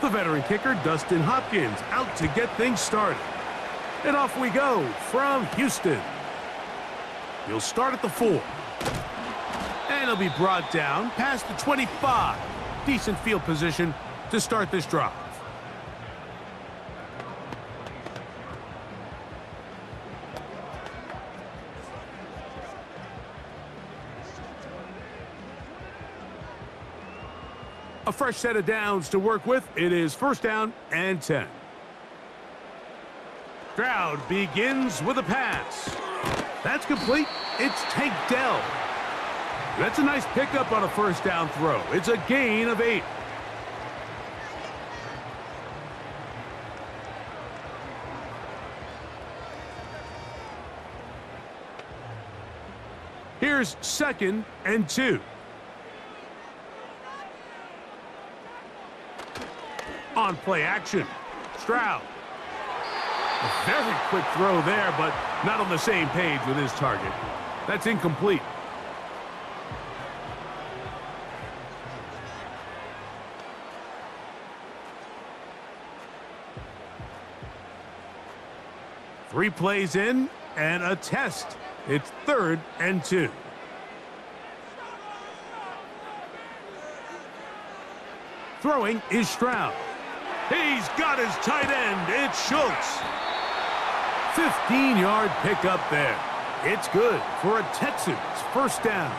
The veteran kicker, Dustin Hopkins, out to get things started. And off we go from Houston. He'll start at the 4. And he'll be brought down past the 25. Decent field position to start this drive. A fresh set of downs to work with. It is first down and 10. Stroud begins with a pass. That's complete. It's Tank Dell. That's a nice pickup on a first down throw. It's a gain of 8. Here's second and 2. On play action, Stroud. A very quick throw there, but not on the same page with his target. That's incomplete. Three plays in and a test. It's third and 2. Throwing is Stroud. He's got his tight end. It's Schultz. 15-yard pickup there. It's good for a Texans first down.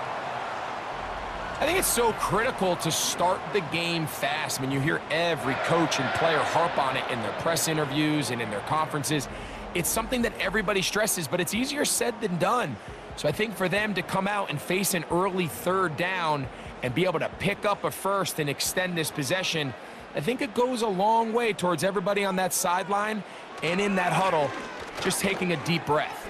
I think it's so critical to start the game fast. I mean, you hear every coach and player harp on it in their press interviews and in their conferences. It's something that everybody stresses, but it's easier said than done. So I think for them to come out and face an early third down and be able to pick up a first and extend this possession, I think it goes a long way towards everybody on that sideline and in that huddle just taking a deep breath.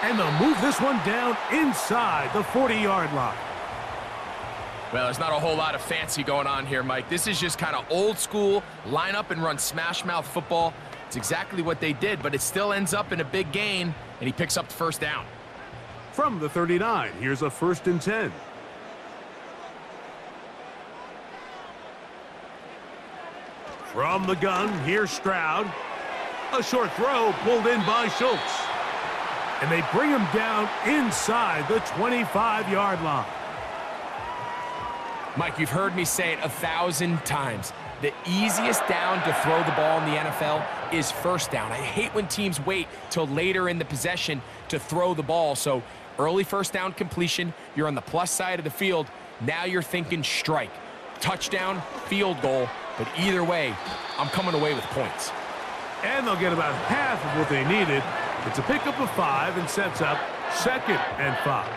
And they'll move this one down inside the 40-yard line. Well, there's not a whole lot of fancy going on here, Mike. This is just kind of old school, line up and run smash mouth football. It's exactly what they did, but it still ends up in a big gain, and he picks up the first down. From the 39, here's a first and 10. From the gun, here's Stroud. A short throw pulled in by Schultz. And they bring him down inside the 25-yard line. Mike, you've heard me say it 1,000 times. The easiest down to throw the ball in the NFL is first down. I hate when teams wait till later in the possession to throw the ball. So early first down completion, you're on the plus side of the field. Now you're thinking strike, touchdown, field goal. But either way, I'm coming away with points. And they'll get about half of what they needed. It's a pickup of 5 and sets up second and 5.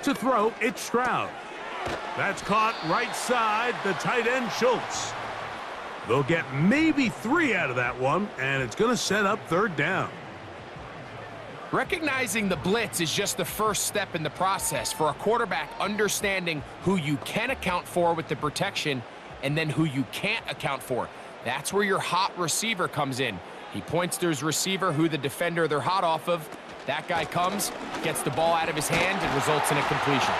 To throw, it's Stroud. That's caught right side, the tight end Schultz. They'll get maybe 3 out of that one, and it's going to set up third down. Recognizing the blitz is just the first step in the process for a quarterback, understanding who you can account for with the protection and then who you can't account for. That's where your hot receiver comes in. He points to his receiver, who the defender they're hot off of. That guy comes, gets the ball out of his hand, and results in a completion.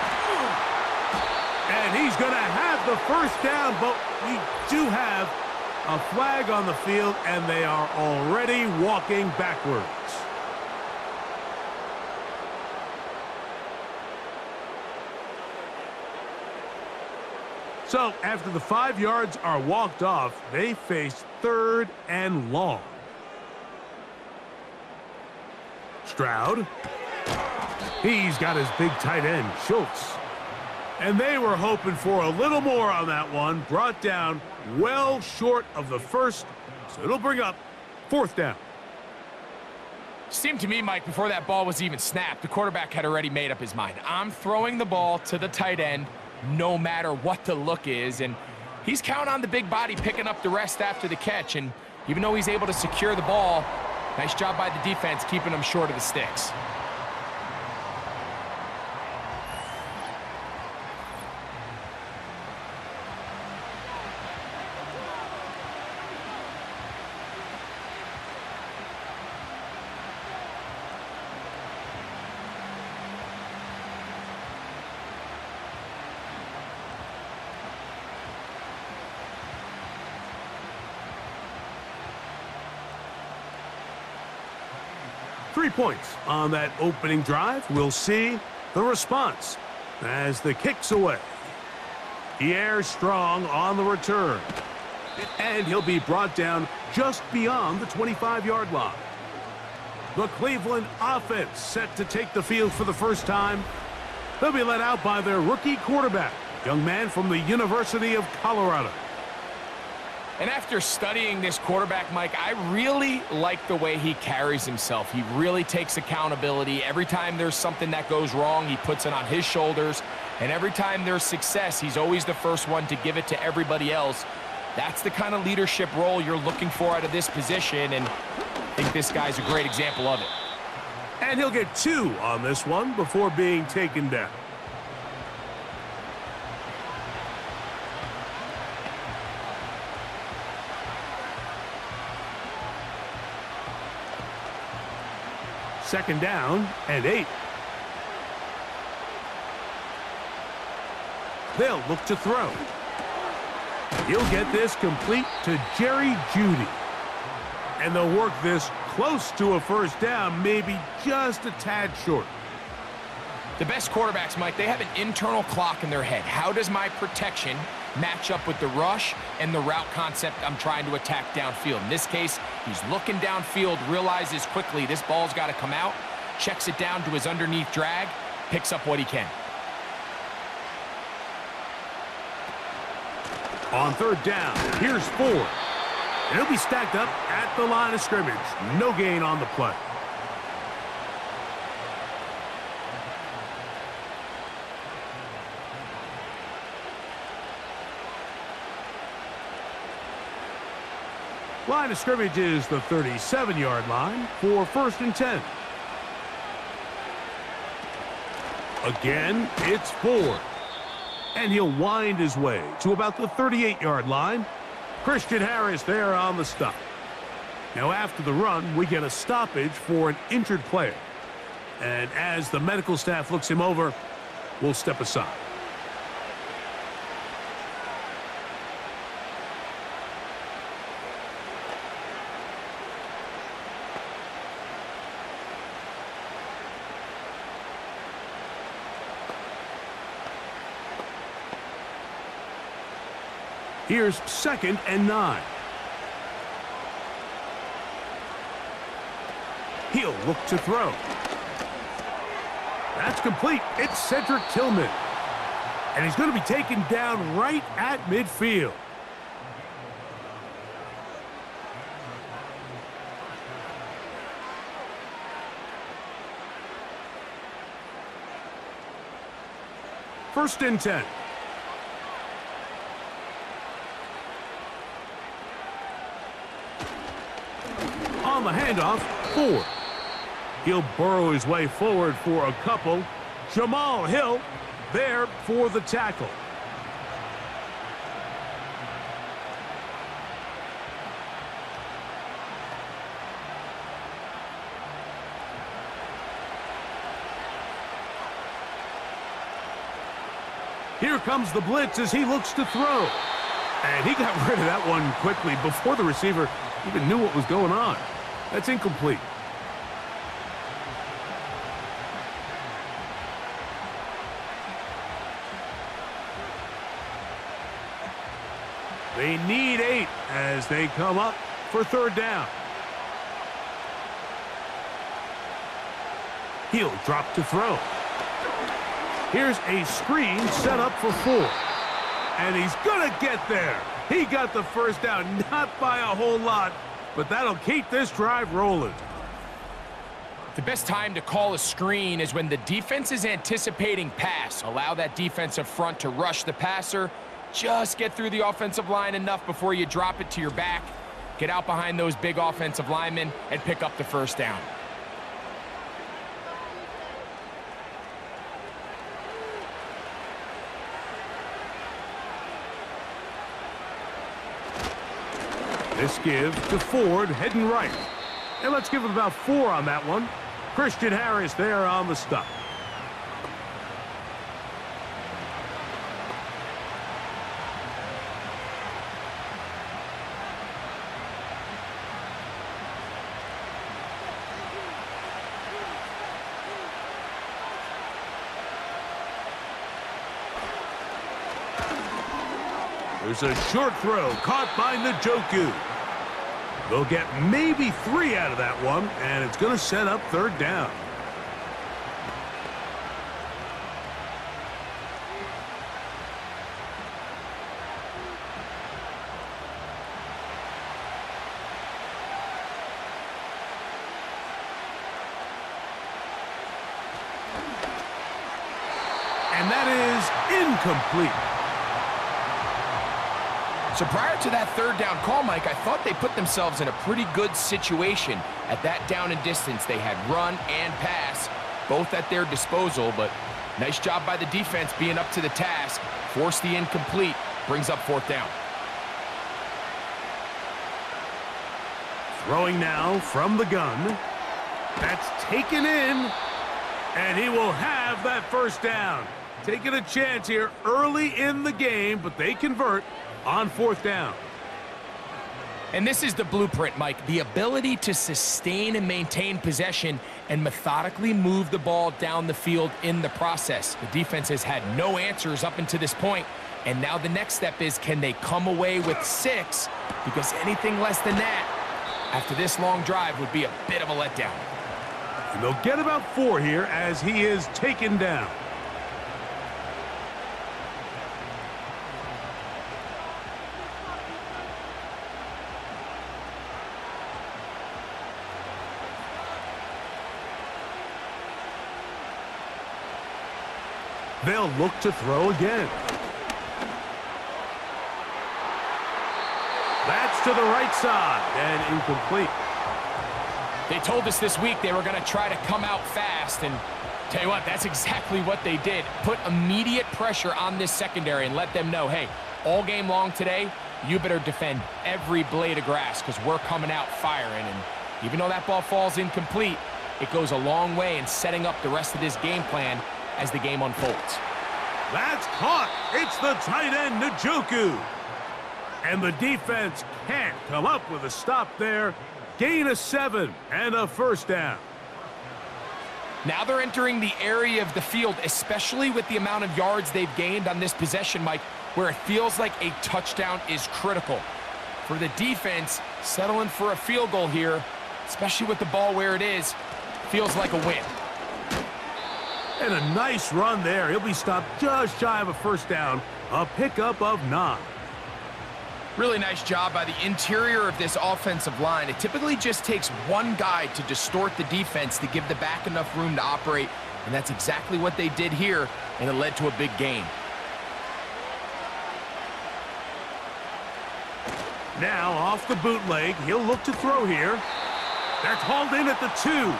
And he's going to have the first down, but we do have a flag on the field, and they are already walking backwards. So after the 5 yards are walked off, they face third and long. Stroud. He's got his big tight end, Schultz. And they were hoping for a little more on that one. Brought down well short of the first, so it'll bring up fourth down. Seemed to me, Mike, before that ball was even snapped, the quarterback had already made up his mind. I'm throwing the ball to the tight end no matter what the look is, and he's counting on the big body picking up the rest after the catch, and even though he's able to secure the ball, nice job by the defense keeping him short of the sticks. 3 points on that opening drive. We'll see the response as the kick's away. He airs strong on the return. And he'll be brought down just beyond the 25-yard line. The Cleveland offense set to take the field for the first time. They'll be led out by their rookie quarterback, young man from the University of Colorado. And after studying this quarterback, Mike, I really like the way he carries himself. He really takes accountability. Every time there's something that goes wrong, he puts it on his shoulders. And every time there's success, he's always the first one to give it to everybody else. That's the kind of leadership role you're looking for out of this position, and I think this guy's a great example of it. And he'll get 2 on this one before being taken down. Second down and 8. They'll look to throw. He'll get this complete to Jerry Jeudy. And they'll work this close to a first down, maybe just a tad short. The best quarterbacks, Mike, they have an internal clock in their head. How does my protection match up with the rush and the route concept I'm trying to attack downfield? In this case, he's looking downfield, realizes quickly this ball's got to come out, checks it down to his underneath drag, picks up what he can. On third down, here's 4. And he'll be stacked up at the line of scrimmage. No gain on the play. Line of scrimmage is the 37-yard line for 1st and 10. Again, it's 4. And he'll wind his way to about the 38-yard line. Christian Harris there on the stop. Now after the run, we get a stoppage for an injured player. And as the medical staff looks him over, we'll step aside. Here's 2nd and 9. He'll look to throw. That's complete. It's Cedric Tillman. And he's going to be taken down right at midfield. First and 10. On the handoff, Ford. He'll burrow his way forward for a couple. Jamal Hill there for the tackle. Here comes the blitz as he looks to throw. And he got rid of that one quickly before the receiver even knew what was going on. That's incomplete. They need 8 as they come up for 3rd down. He'll drop to throw. Here's a screen set up for 4. And he's going to get there. He got the first down, not by a whole lot, but that'll keep this drive rolling. The best time to call a screen is when the defense is anticipating pass. Allow that defensive front to rush the passer. Just get through the offensive line enough before you drop it to your back. Get out behind those big offensive linemen and pick up the first down. This give to Ford, heading right. And let's give him about 4 on that one. Christian Harris there on the stop. There's a short throw caught by Njoku. They'll get maybe 3 out of that one, and it's going to set up third down. And that is incomplete. So prior to that third down call, Mike, I thought they put themselves in a pretty good situation at that down and distance. They had run and pass, both at their disposal, but nice job by the defense being up to the task. Force the incomplete, brings up fourth down. Throwing now from the gun. That's taken in, and he will have that first down. Taking a chance here early in the game, but they convert on fourth down. And this is the blueprint, Mike. The ability to sustain and maintain possession and methodically move the ball down the field in the process. The defense has had no answers up until this point, and now the next step is, can they come away with 6? Because anything less than that after this long drive would be a bit of a letdown. And they'll get about 4 here as he is taken down. They'll look to throw again. That's to the right side and incomplete. They told us this week they were going to try to come out fast, and tell you what, that's exactly what they did. Put immediate pressure on this secondary and let them know, hey, all game long today, you better defend every blade of grass because we're coming out firing. And even though that ball falls incomplete, it goes a long way in setting up the rest of this game plan as the game unfolds. That's caught. It's the tight end, Njoku. And the defense can't come up with a stop there. Gain of 7 and a first down. Now they're entering the area of the field, especially with the amount of yards they've gained on this possession, Mike, where it feels like a touchdown is critical. For the defense, settling for a field goal here, especially with the ball where it is, feels like a win. And a nice run there. He'll be stopped just shy of a first down. A pickup of 9. Really nice job by the interior of this offensive line. It typically just takes one guy to distort the defense to give the back enough room to operate, and that's exactly what they did here, and it led to a big gain. Now off the bootleg, he'll look to throw here. That's hauled in at the 2.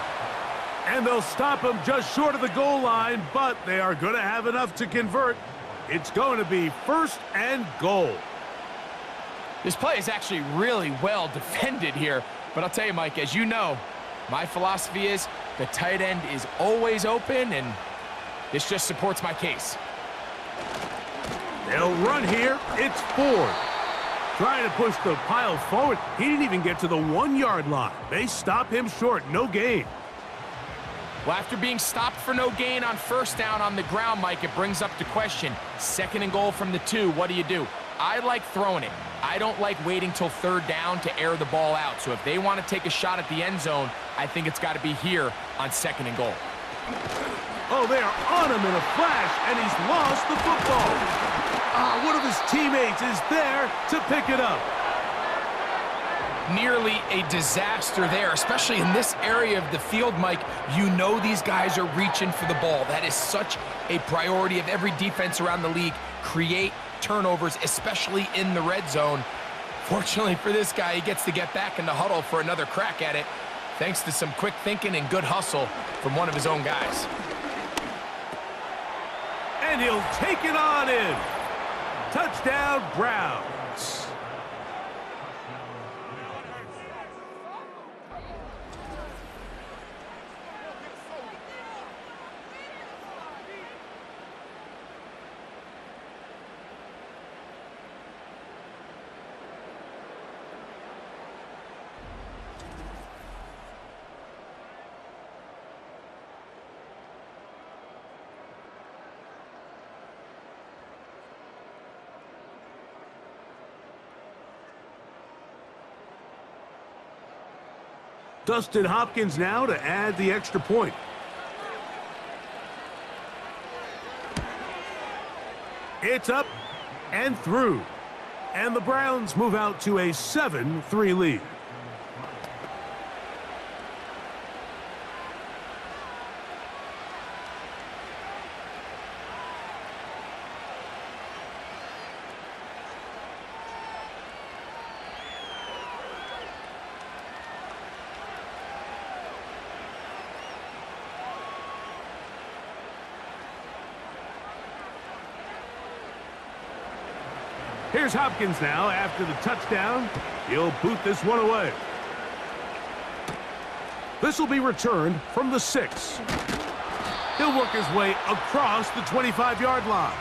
And they'll stop him just short of the goal line, but they are going to have enough to convert. It's going to be first and goal. This play is actually really well defended here, but I'll tell you, Mike, as you know, my philosophy is the tight end is always open, and this just supports my case. They'll run here. It's Ford. Trying to push the pile forward. He didn't even get to the 1-yard line. They stop him short. No gain. Well, after being stopped for no gain on first down on the ground, Mike, it brings up the question. 2nd and goal from the 2, what do? I like throwing it. I don't like waiting till third down to air the ball out. So if they want to take a shot at the end zone, I think it's got to be here on 2nd and goal. Oh, they are on him in a flash, and he's lost the football. One of his teammates is there to pick it up. Nearly a disaster there, especially in this area of the field, Mike. You know these guys are reaching for the ball. That is such a priority of every defense around the league. Create turnovers, especially in the red zone. Fortunately for this guy, he gets to get back in the huddle for another crack at it, thanks to some quick thinking and good hustle from one of his own guys. And he'll take it on in. Touchdown, Browns. Dustin Hopkins now to add the extra point. It's up and through. And the Browns move out to a 7-3 lead. Here's Hopkins now after the touchdown. He'll boot this one away. This will be returned from the 6. He'll work his way across the 25-yard line.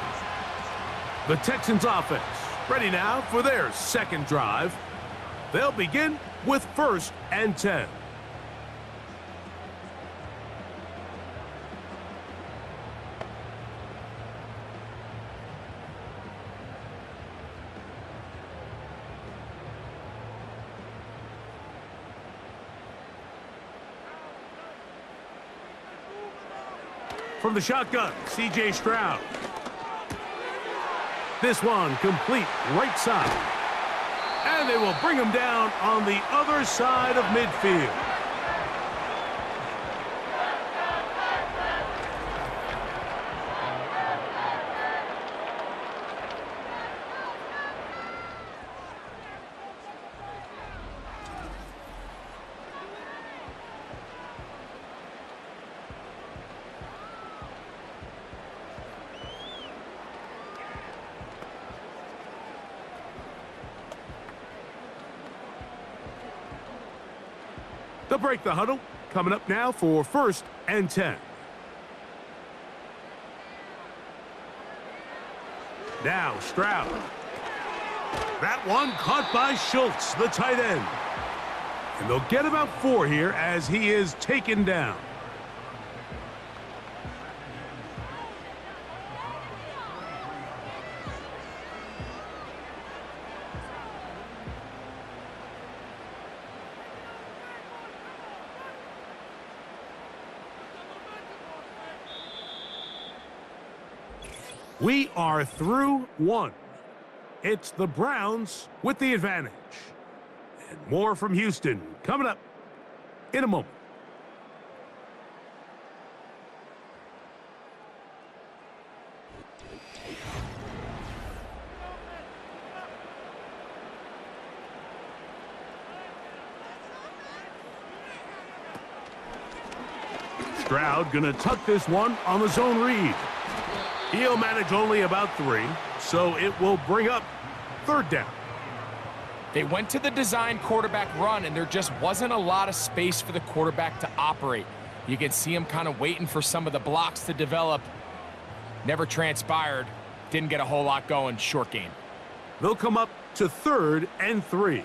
The Texans offense ready now for their second drive. They'll begin with 1st and 10. From the shotgun, C.J. Stroud. This one complete right side. And they will bring him down on the other side of midfield. They'll break the huddle. Coming up now for 1st and 10. Now Stroud. That one caught by Schultz, the tight end. And they'll get about 4 here as he is taken down. We are through 1. It's the Browns with the advantage. And more from Houston coming up in a moment. Stroud gonna tuck this one on the zone read. He'll manage only about 3, so it will bring up 3rd down. They went to the design quarterback run, and there just wasn't a lot of space for the quarterback to operate. You can see him kind of waiting for some of the blocks to develop. Never transpired. Didn't get a whole lot going. Short game. They'll come up to 3rd and 3.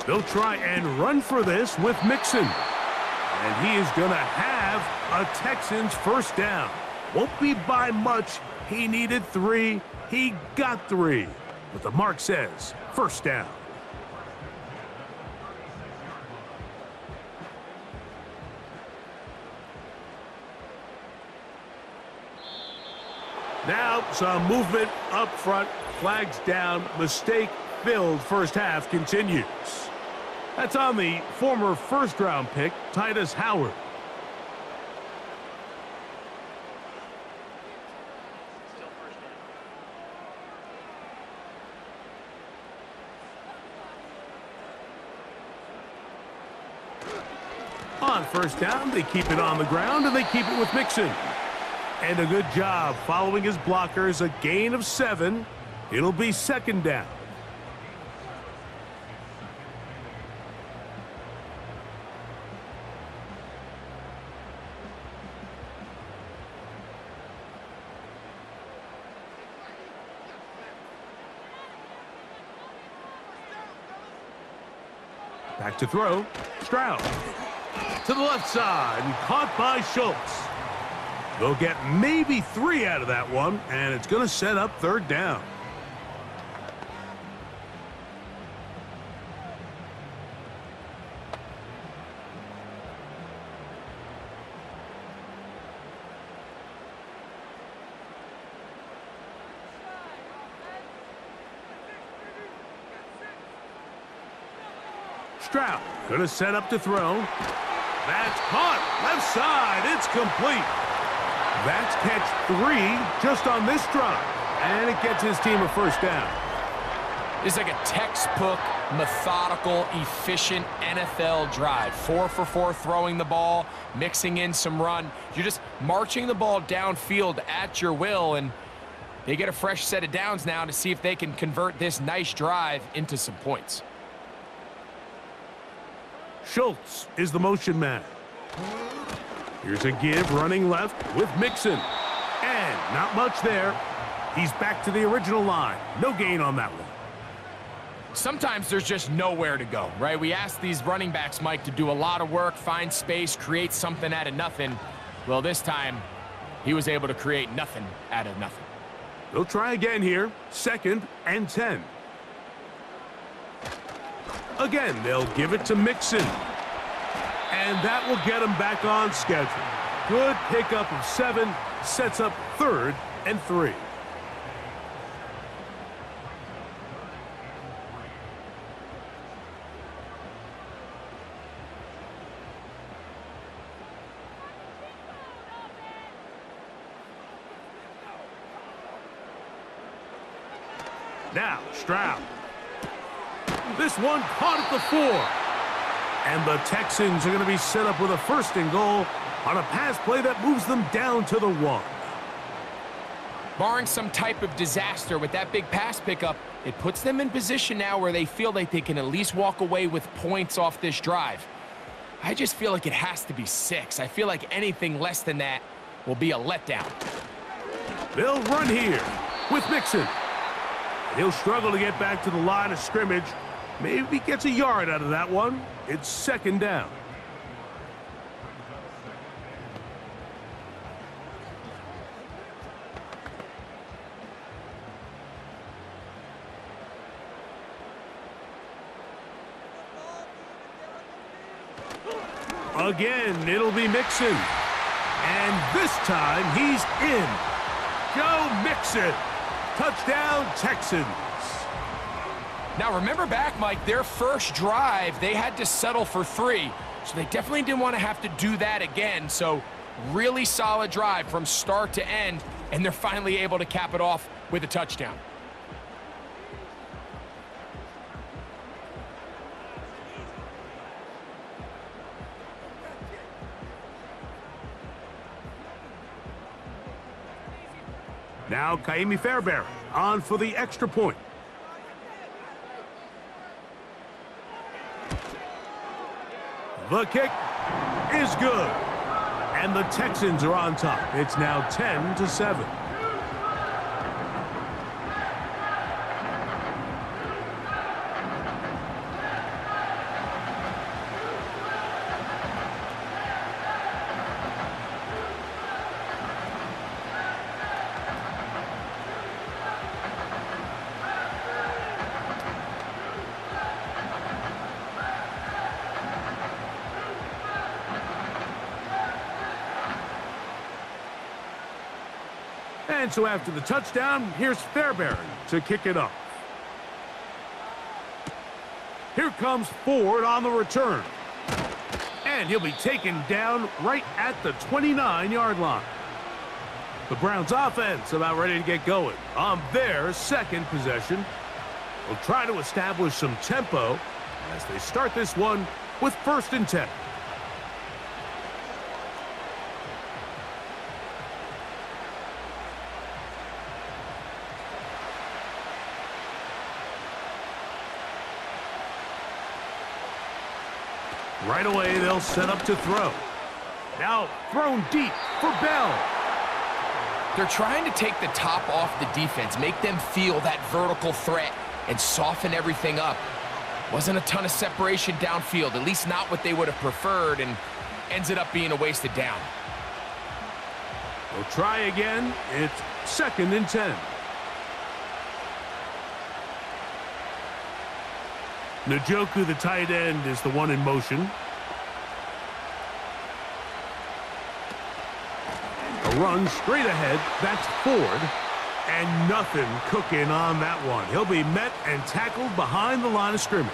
They'll try and run for this with Mixon. And he is going to have a Texans 1st down. Won't be by much. He needed 3. He got 3. But the mark says 1st down. Now some movement up front. Flags down. Mistake-filled first half continues. That's on the former 1st-round pick, Titus Howard. On 1st down, they keep it on the ground, and they keep it with Mixon. And a good job following his blockers, a gain of 7. It'll be 2nd down. Back to throw. Stroud. To the left side and caught by Schultz. They'll get maybe 3 out of that one, and it's going to set up 3rd down. Stroud gonna set up to throw. That's caught. Left side. It's complete. That's catch 3 just on this drive. And it gets his team a first down. It's like a textbook, methodical, efficient NFL drive. 4 for 4 throwing the ball, mixing in some run. You're just marching the ball downfield at your will, and they get a fresh set of downs now to see if they can convert this nice drive into some points. Schultz is the motion man. Here's a give running left with Mixon. And not much there. He's back to the original line. No gain on that one. Sometimes there's just nowhere to go, right? We ask these running backs, Mike, to do a lot of work, find space, create something out of nothing. Well, this time, he was able to create nothing out of nothing. They'll try again here. 2nd and 10. Again, they'll give it to Mixon. And that will get him back on schedule. Good pickup of 7, sets up 3rd and 3. Now, Stroud. This one caught at the 4. And the Texans are going to be set up with a 1st and goal on a pass play that moves them down to the 1. Barring some type of disaster with that big pass pickup, it puts them in position now where they feel like they can at least walk away with points off this drive. I just feel like it has to be 6. I feel like anything less than that will be a letdown. They'll run here with Mixon. He'll struggle to get back to the line of scrimmage. Maybe gets a yard out of that one. It's 2nd down. Again, it'll be Mixon. And this time, he's in. Go Mixon. Touchdown, Texans. Now, remember back, Mike, their first drive, they had to settle for 3. So they definitely didn't want to have to do that again. So really solid drive from start to end, and they're finally able to cap it off with a touchdown. Now Kaimi Fairbairn on for the extra point. The kick is good. And the Texans are on top. It's now 10-7. And so after the touchdown, here's Fairbairn to kick it off. Here comes Ford on the return. And he'll be taken down right at the 29-yard line. The Browns offense about ready to get going on their second possession. They'll try to establish some tempo as they start this one with 1st and 10. Right away, they'll set up to throw. Now thrown deep for Bell. They're trying to take the top off the defense, make them feel that vertical threat, and soften everything up. Wasn't a ton of separation downfield, at least not what they would have preferred, and ends up being a wasted down. They'll try again. It's 2nd and 10. Njoku, the tight end, is the one in motion. A run straight ahead. That's Ford. And nothing cooking on that one. He'll be met and tackled behind the line of scrimmage.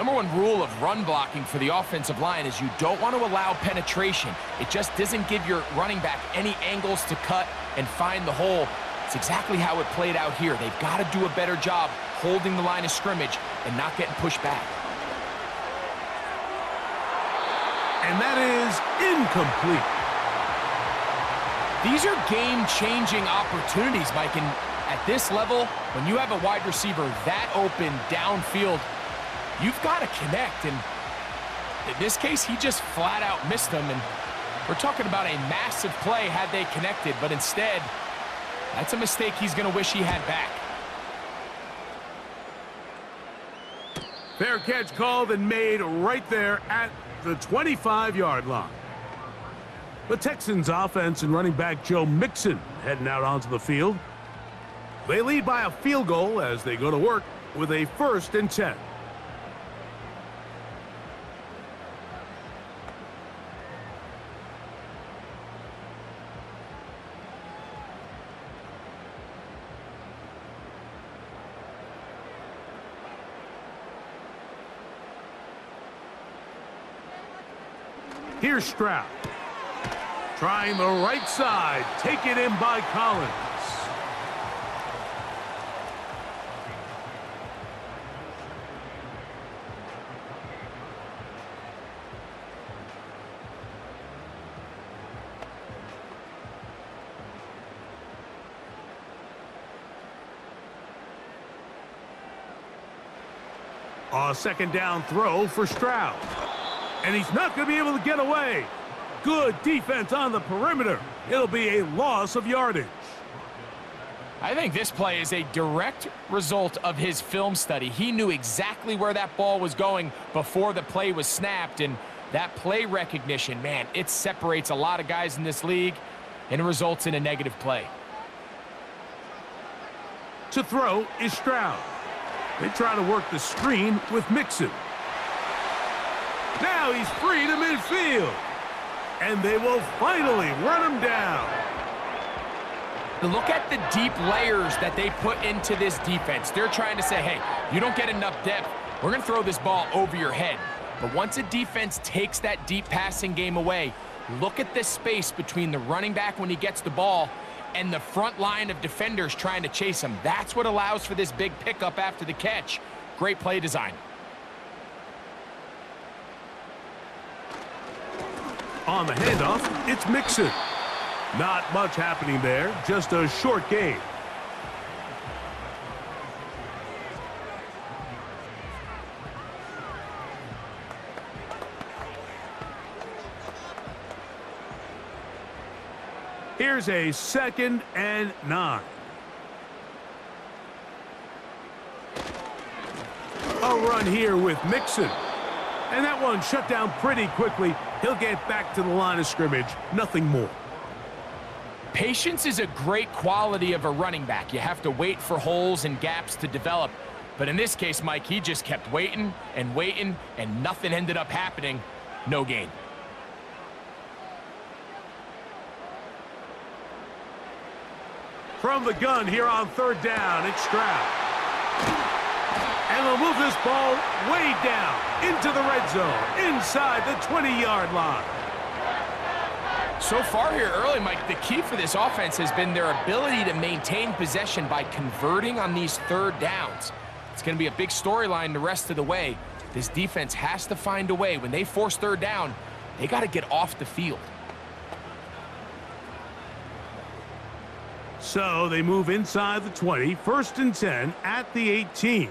Number one rule of run blocking for the offensive line is you don't want to allow penetration. It just doesn't give your running back any angles to cut and find the hole. It's exactly how it played out here. They've got to do a better job holding the line of scrimmage and not getting pushed back. And that is incomplete. These are game-changing opportunities, Mike, and at this level, when you have a wide receiver that open downfield, you've got to connect, and in this case, he just flat out missed them, and we're talking about a massive play had they connected, but instead, that's a mistake he's going to wish he had back. Fair catch called and made right there at the 25-yard line. The Texans offense and running back Joe Mixon heading out onto the field. They lead by a field goal as they go to work with a 1st and 10. Here's Stroud. Trying the right side. Taken in by Collins. A 2nd down throw for Stroud. And he's not going to be able to get away. Good defense on the perimeter. It'll be a loss of yardage. I think this play is a direct result of his film study. He knew exactly where that ball was going before the play was snapped, and that play recognition, man, it separates a lot of guys in this league and results in a negative play. To throw is Stroud. They try to work the screen with Mixon. Now he's free to midfield. And they will finally run him down. Look at the deep layers that they put into this defense. They're trying to say, hey, you don't get enough depth. We're going to throw this ball over your head. But once a defense takes that deep passing game away, look at this space between the running back when he gets the ball and the front line of defenders trying to chase him. That's what allows for this big pickup after the catch. Great play design. On the handoff, it's Mixon. Not much happening there, just a short gain. Here's a 2nd and 9. A run here with Mixon. And that one shut down pretty quickly. He'll get back to the line of scrimmage. Nothing more. Patience is a great quality of a running back. You have to wait for holes and gaps to develop. But in this case, Mike, he just kept waiting, and nothing ended up happening. No gain. From the gun here on 3rd down, it's Stroud. And they'll move this ball way down into the red zone, inside the 20-yard line. So far here early, Mike, the key for this offense has been their ability to maintain possession by converting on these 3rd downs. It's going to be a big storyline the rest of the way. This defense has to find a way. When they force 3rd down, they got to get off the field. So they move inside the 20, 1st and 10 at the 18.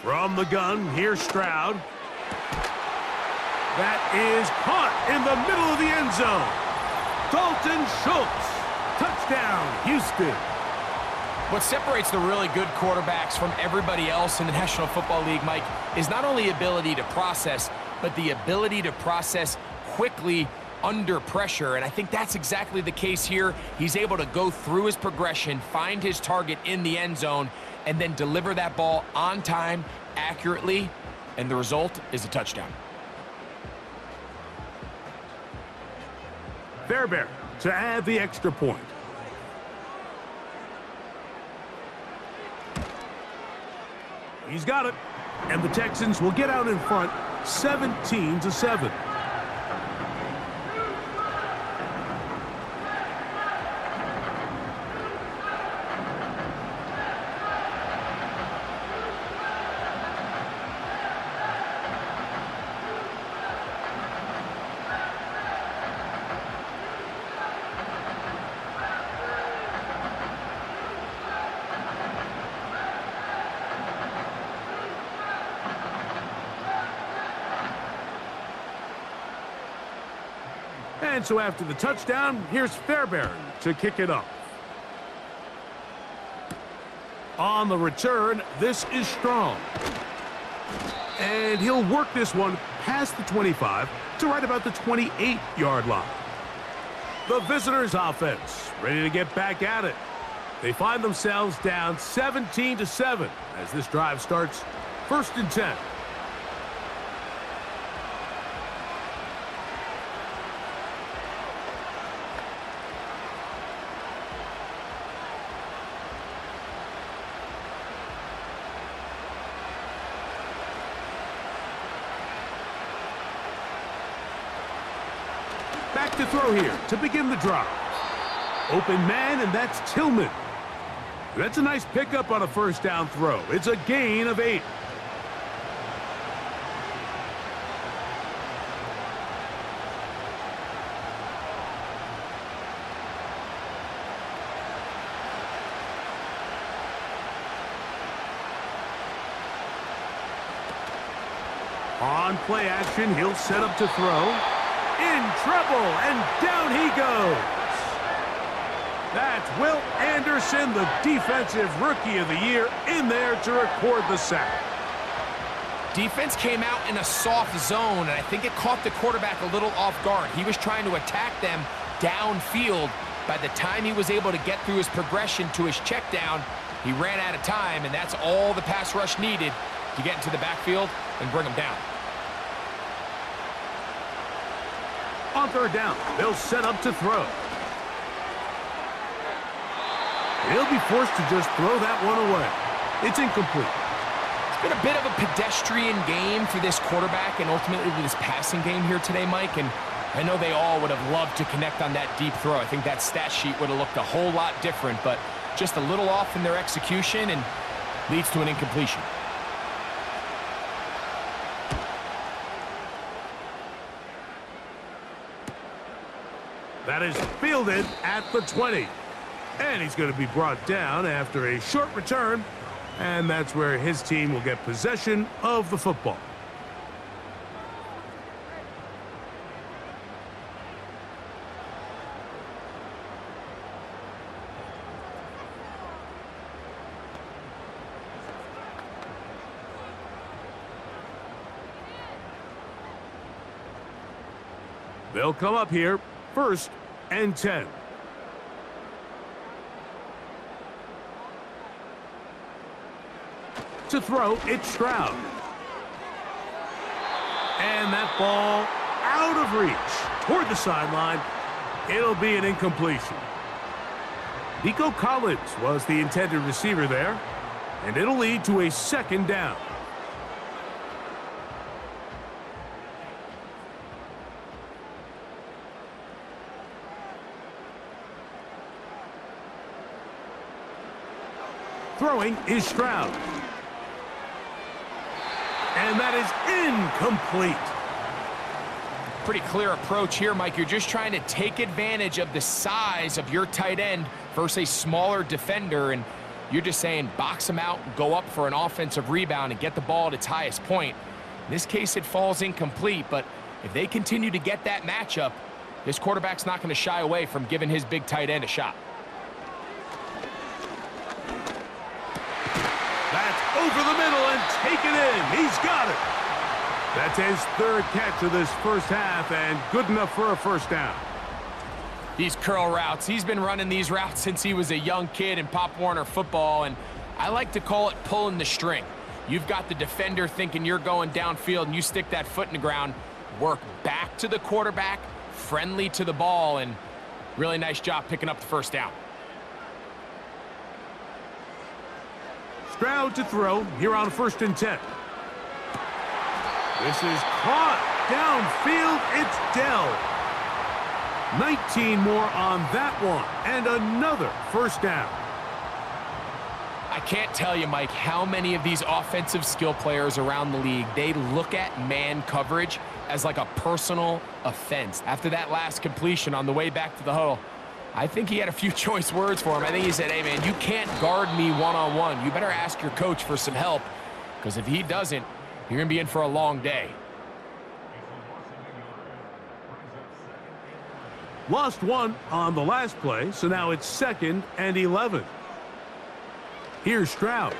From the gun, here's Stroud. That is caught in the middle of the end zone. Dalton Schultz. Touchdown, Houston. What separates the really good quarterbacks from everybody else in the National Football League, Mike, is not only ability to process, but the ability to process quickly under pressure, and I think that's exactly the case here. He's able to go through his progression, find his target in the end zone, and then deliver that ball on time, accurately, and the result is a touchdown. Fairbairn to add the extra point. He's got it. And the Texans will get out in front 17-7. And so after the touchdown, here's Fairbairn to kick it up. On the return, this is Strong. And he'll work this one past the 25 to right about the 28-yard line. The visitors' offense ready to get back at it. They find themselves down 17-7 as this drive starts 1st and 10. Back to throw here to begin the drive. Open man, and that's Tillman. That's a nice pickup on a 1st down throw. It's a gain of 8. On play action, he'll set up to throw. In trouble, and down he goes. That's Will Anderson, the Defensive Rookie of the Year, in there to record the sack. Defense came out in a soft zone, and I think it caught the quarterback a little off guard. He was trying to attack them downfield. By the time he was able to get through his progression to his check down, he ran out of time, and that's all the pass rush needed to get into the backfield and bring him down. On 3rd down, they'll set up to throw. He'll be forced to just throw that one away. It's incomplete. It's been a bit of a pedestrian game for this quarterback and ultimately this passing game here today, Mike. And I know they all would have loved to connect on that deep throw. I think that stat sheet would have looked a whole lot different, but just a little off in their execution and leads to an incompletion. That is fielded at the 20. And he's going to be brought down after a short return. And that's where his team will get possession of the football. They'll come up here, 1st and 10. To throw, it's Stroud. And that ball out of reach toward the sideline. It'll be an incompletion. Nico Collins was the intended receiver there, and it'll lead to a 2nd down. Throwing is Stroud. And that is incomplete. Pretty clear approach here, Mike. You're just trying to take advantage of the size of your tight end versus a smaller defender, and you're just saying box him out, go up for an offensive rebound, and get the ball at its highest point. In this case, it falls incomplete, but if they continue to get that matchup, this quarterback's not going to shy away from giving his big tight end a shot. That's over the middle and taken in. He's got it. That's his 3rd catch of this 1st half and good enough for a 1st down. These curl routes, he's been running these routes since he was a young kid in Pop Warner football, and I like to call it pulling the string. You've got the defender thinking you're going downfield, and you stick that foot in the ground, work back to the quarterback, friendly to the ball, and really nice job picking up the 1st down. Stroud to throw here on 1st and 10. This is caught. Downfield, it's Dell. 19 more on that one, and another 1st down. I can't tell you, Mike, how many of these offensive skill players around the league, they look at man coverage as like a personal offense. After that last completion on the way back to the huddle, I think he had a few choice words for him. I think he said, hey, man, you can't guard me one-on-one. You better ask your coach for some help, because if he doesn't, you're going to be in for a long day. Lost one on the last play, so now it's 2nd and 11. Here's Stroud.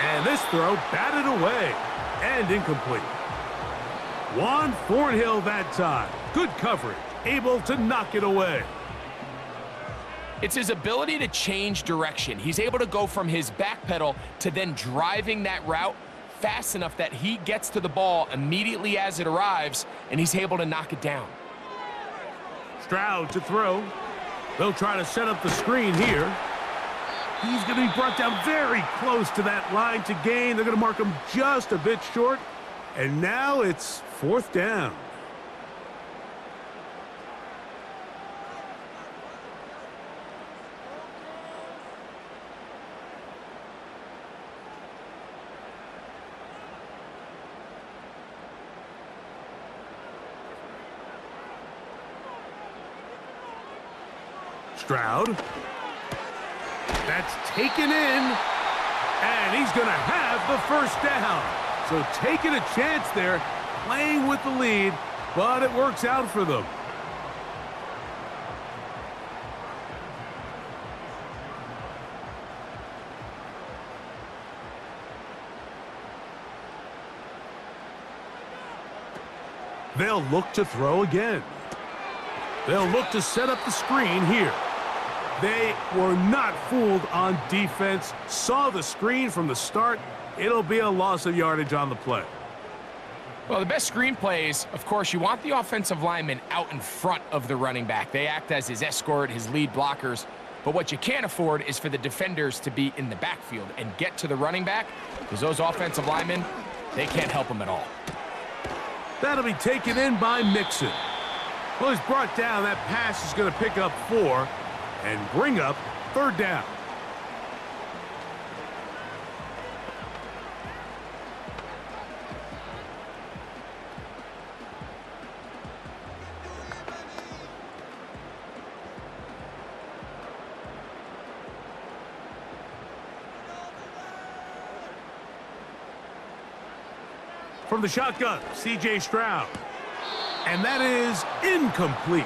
And this throw batted away and incomplete. Juan Thornhill that time. Good coverage, able to knock it away. It's his ability to change direction. He's able to go from his back pedal to then driving that route fast enough that he gets to the ball immediately as it arrives, and he's able to knock it down. Stroud to throw. They'll try to set up the screen here. He's going to be brought down very close to that line to gain. They're going to mark him just a bit short. And now it's 4th down. Stroud. That's taken in, and he's going to have the 1st down. So taking a chance there, playing with the lead, but it works out for them. They'll look to throw again. They'll look to set up the screen here. They were not fooled on defense, saw the screen from the start. It'll be a loss of yardage on the play. Well, the best screen plays, of course, you want the offensive lineman out in front of the running back. They act as his escort, his lead blockers. But what you can't afford is for the defenders to be in the backfield and get to the running back, because those offensive linemen, they can't help them at all. That'll be taken in by Mixon. Well, he's brought down. That pass is going to pick up 4 and bring up 3rd down. From the shotgun, C.J. Stroud. And that is incomplete.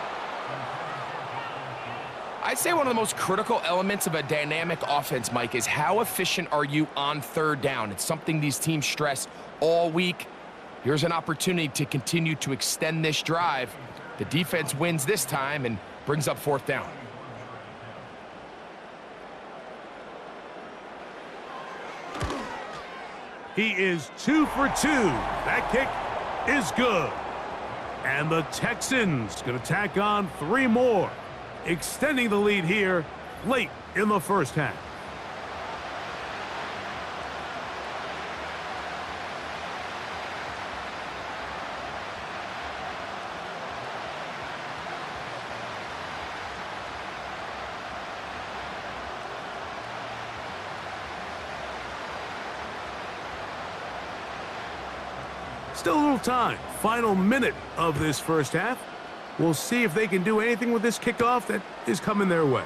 I'd say one of the most critical elements of a dynamic offense, Mike, is how efficient are you on 3rd down? It's something these teams stress all week. Here's an opportunity to continue to extend this drive. The defense wins this time and brings up 4th down. He is 2 for 2. That kick is good. And the Texans going to tack on 3 more, extending the lead here late in the 1st half. Still a little time. Final minute of this 1st half. We'll see if they can do anything with this kickoff that is coming their way.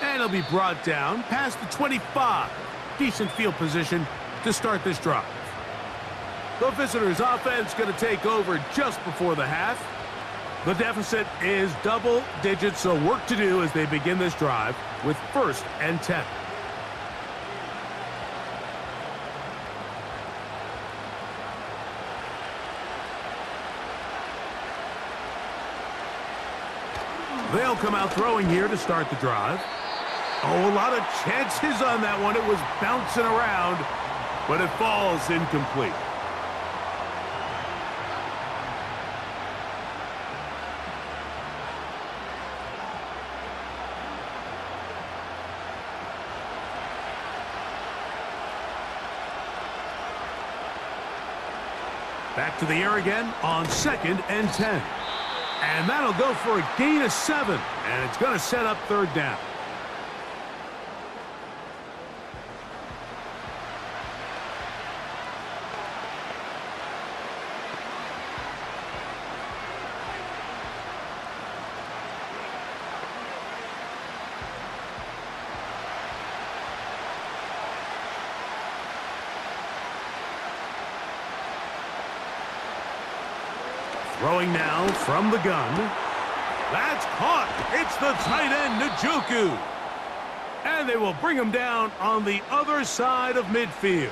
And he'll be brought down past the 25. Decent field position to start this drive. The visitors' offense going to take over just before the half. The deficit is double digits, so work to do as they begin this drive with 1st and 10. They'll come out throwing here to start the drive. Oh, a lot of chances on that one. It was bouncing around, but it falls incomplete. Back to the air again on 2nd and 10. And that'll go for a gain of 7. And it's going to set up 3rd down. Throwing now from the gun. That's caught. It's the tight end, Njoku. And they will bring him down on the other side of midfield.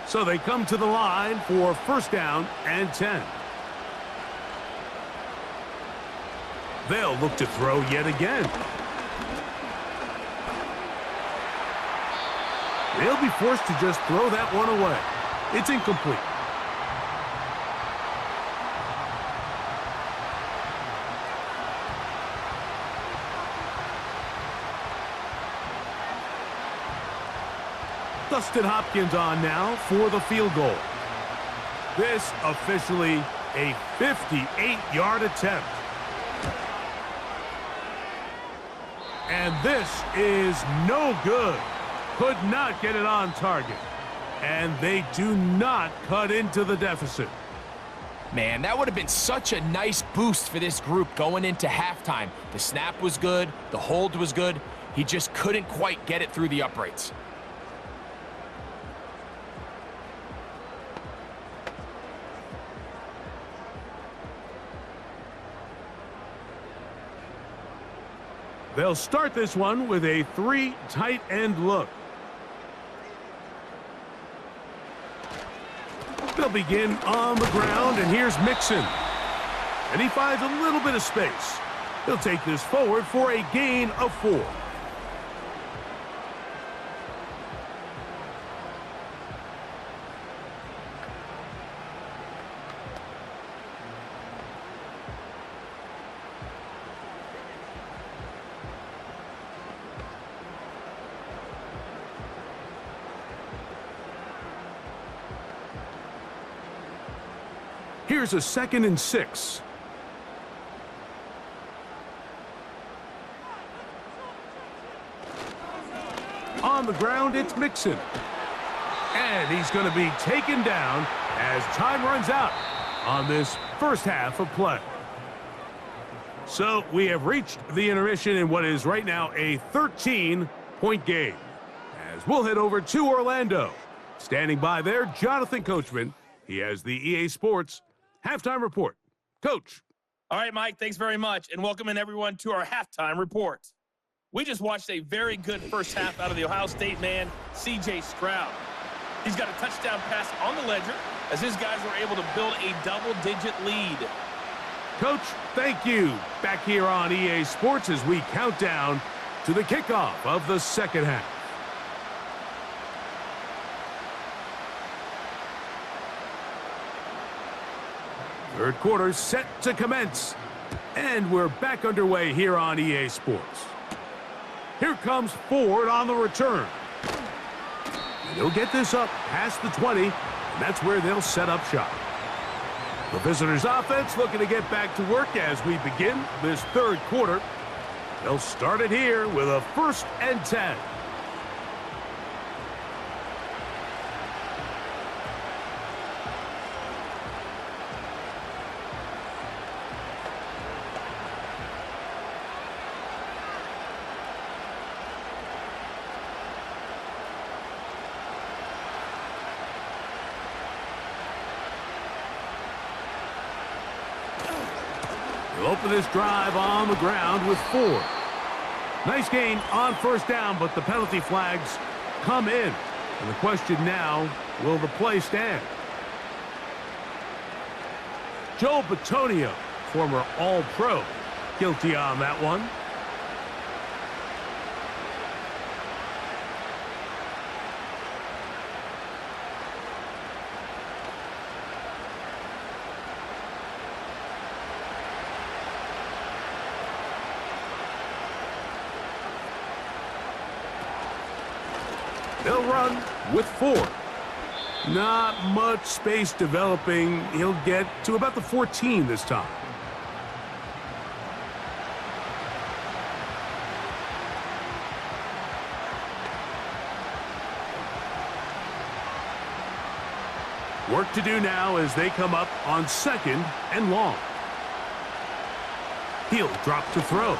So they come to the line for 1st down and 10. They'll look to throw yet again. They'll be forced to just throw that one away. It's incomplete. Dustin Hopkins on now for the field goal. This officially a 58-yard attempt. And this is no good. Could not get it on target. And they do not cut into the deficit. Man, that would have been such a nice boost for this group going into halftime. The snap was good. The hold was good. He just couldn't quite get it through the uprights. They'll start this one with a 3 tight end look. They'll begin on the ground, and here's Mixon. And he finds a little bit of space. He'll take this forward for a gain of 4. Here's a 2nd and 6. On the ground, it's Mixon. And he's going to be taken down as time runs out on this first half of play. So we have reached the intermission in what is right now a 13-point game. As we'll head over to Orlando. Standing by there, Jonathan Coachman. He has the EA Sports Halftime Report. Coach. All right, Mike, thanks very much. And welcome in everyone to our halftime report. We just watched a very good first half out of the Ohio State man, C.J. Stroud. He's got a touchdown pass on the ledger as his guys were able to build a double-digit lead. Coach, thank you. Back here on EA Sports as we count down to the kickoff of the second half. Third quarter set to commence. And we're back underway here on EA Sports. Here comes Ford on the return. And he'll get this up past the 20, and that's where they'll set up shop. The visitors' offense looking to get back to work as we begin this third quarter. They'll start it here with a 1st and 10. They'll open this drive on the ground with 4. Nice gain on 1st down, but the penalty flags come in. And the question now, will the play stand? Joe Bitonio, former All-Pro, guilty on that one. They'll run with 4. Not much space developing. He'll get to about the 14 this time. Work to do now as they come up on 2nd and long. He'll drop to throw.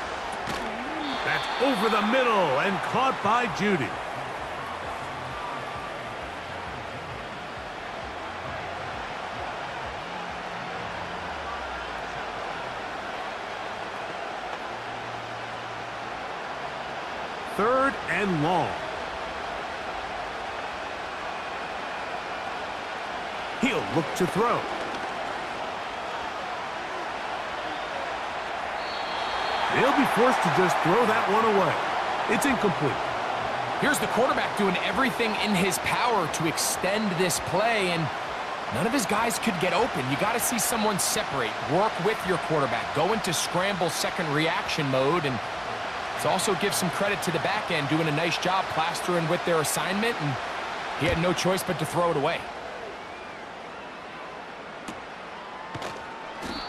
That's over the middle and caught by Judy. Third and long. He'll look to throw. They'll be forced to just throw that one away. It's incomplete. Here's the quarterback doing everything in his power to extend this play, and none of his guys could get open. You got to see someone separate, work with your quarterback, go into scramble second reaction mode, and to also give some credit to the back end, doing a nice job plastering with their assignment, and he had no choice but to throw it away.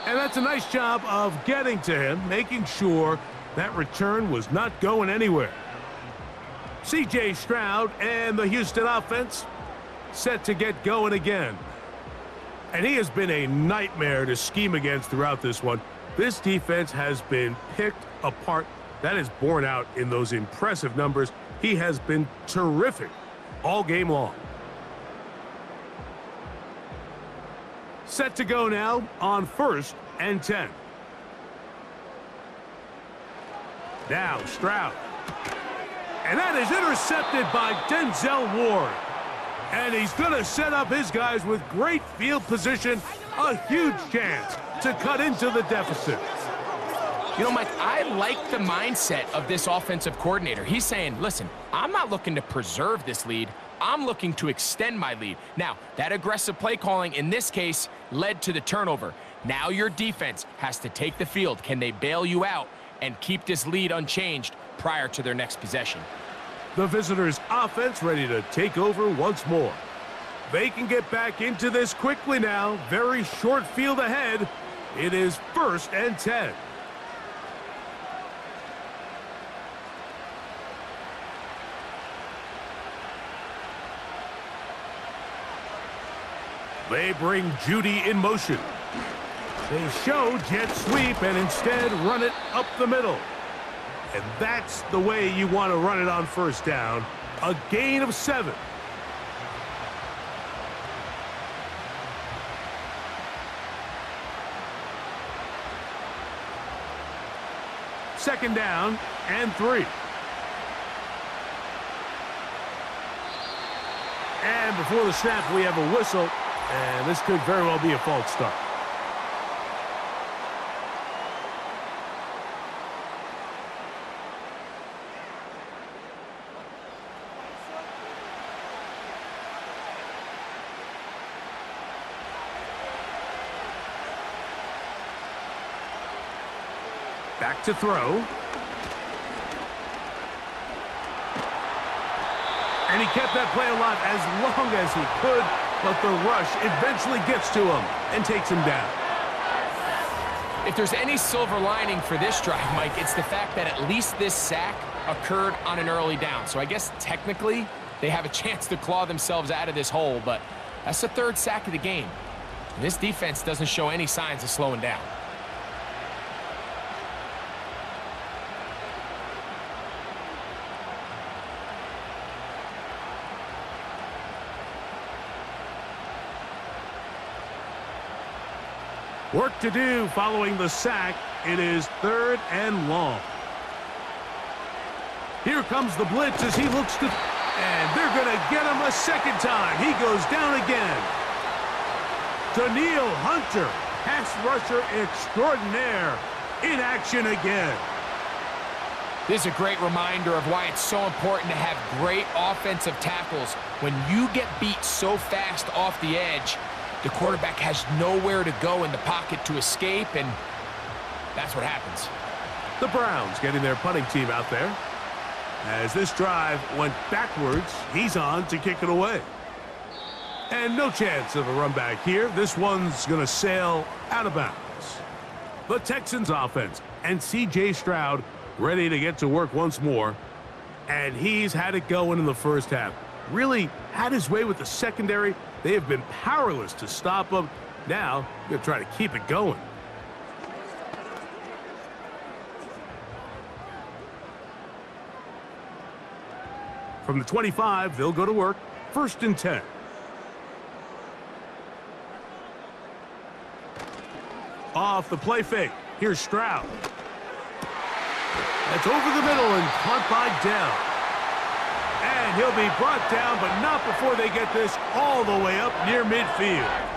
And that's a nice job of getting to him, making sure that return was not going anywhere. C.J. Stroud and the Houston offense set to get going again. And he has been a nightmare to scheme against throughout this one. This defense has been picked apart. That is borne out in those impressive numbers. He has been terrific all game long. Set to go now on 1st and 10. Now Stroud. And that is intercepted by Denzel Ward. And he's going to set up his guys with great field position. A huge chance to cut into the deficit. You know, Mike, I like the mindset of this offensive coordinator. He's saying, listen, I'm not looking to preserve this lead. I'm looking to extend my lead. Now, that aggressive play calling in this case led to the turnover. Now your defense has to take the field. Can they bail you out and keep this lead unchanged prior to their next possession? The visitors' offense ready to take over once more. They can get back into this quickly now. Very short field ahead. It is 1st and 10. They bring Judy in motion. They show jet sweep and instead run it up the middle. And that's the way you want to run it on 1st down. A gain of 7. Second down and 3. And before the snap, we have a whistle. And this could very well be a false start. Back to throw. And he kept that play alive as long as he could, but the rush eventually gets to him and takes him down. If there's any silver lining for this drive, Mike, it's the fact that at least this sack occurred on an early down. So I guess technically they have a chance to claw themselves out of this hole, but that's the 3rd sack of the game. And this defense doesn't show any signs of slowing down. Work to do following the sack. It is 3rd and long. Here comes the blitz as he looks to... And they're going to get him a second time. He goes down again. Daniil Hunter, pass rusher extraordinaire, in action again. This is a great reminder of why it's so important to have great offensive tackles. When you get beat so fast off the edge, the quarterback has nowhere to go in the pocket to escape, and that's what happens. The Browns getting their punting team out there. As this drive went backwards, he's on to kick it away. And no chance of a run back here. This one's going to sail out of bounds. The Texans offense and C.J. Stroud ready to get to work once more. And he's had it going in the first half. Really had his way with the secondary. They have been powerless to stop him. Now, they're going to try to keep it going. From the 25, they'll go to work. 1st and 10. Off the play fake. Here's Stroud. That's over the middle and caught by Dell. And he'll be brought down, but not before they get this all the way up near midfield.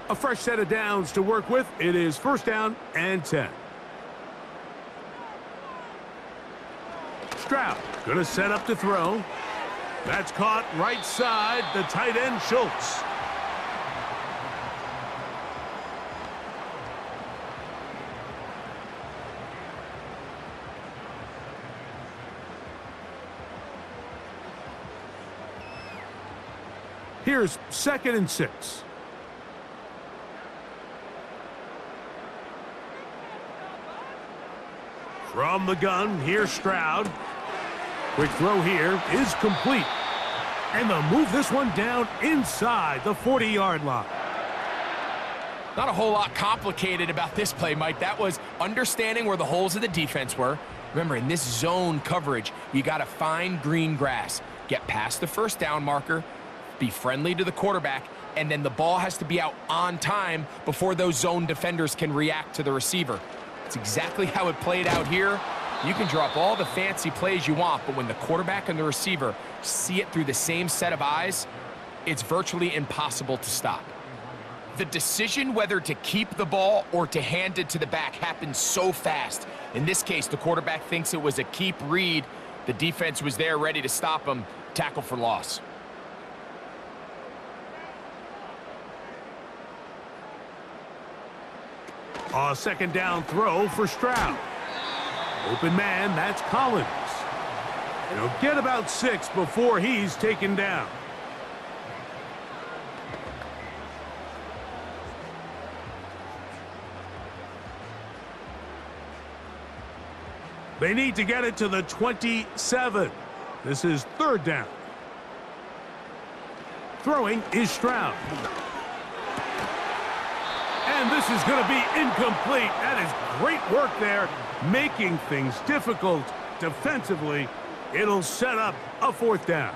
A fresh set of downs to work with. It is 1st down and 10. Stroud going to set up to throw. That's caught right side, the tight end Schultz. Here's 2nd and 6. From the gun, here's Stroud. Quick throw here is complete. And they'll move this one down inside the 40-yard line. Not a whole lot complicated about this play, Mike. That was understanding where the holes of the defense were. Remember, in this zone coverage, you got to find green grass. Get past the 1st down marker, be friendly to the quarterback, and then the ball has to be out on time before those zone defenders can react to the receiver. It's exactly how it played out here. You can drop all the fancy plays you want, but when the quarterback and the receiver see it through the same set of eyes, it's virtually impossible to stop. The decision whether to keep the ball or to hand it to the back happens so fast. In this case, the quarterback thinks it was a keep read. The defense was there ready to stop him. Tackle for loss. A 2nd down throw for Stroud. Open man, that's Collins. And he'll get about 6 before he's taken down. They need to get it to the 27. This is 3rd down. Throwing is Stroud. And this is going to be incomplete. That is great work there, making things difficult defensively. It'll set up a 4th down.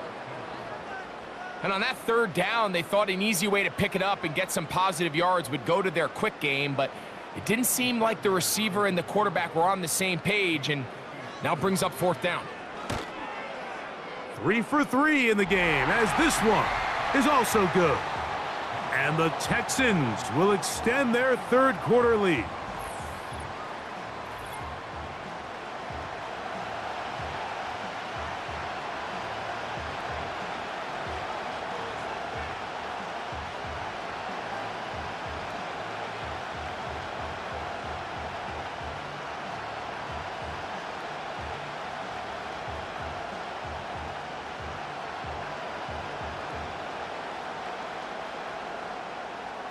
And on that 3rd down, they thought an easy way to pick it up and get some positive yards would go to their quick game, but it didn't seem like the receiver and the quarterback were on the same page, and now brings up 4th down. 3 for 3 in the game, as this one is also good. And the Texans will extend their 3rd quarter lead.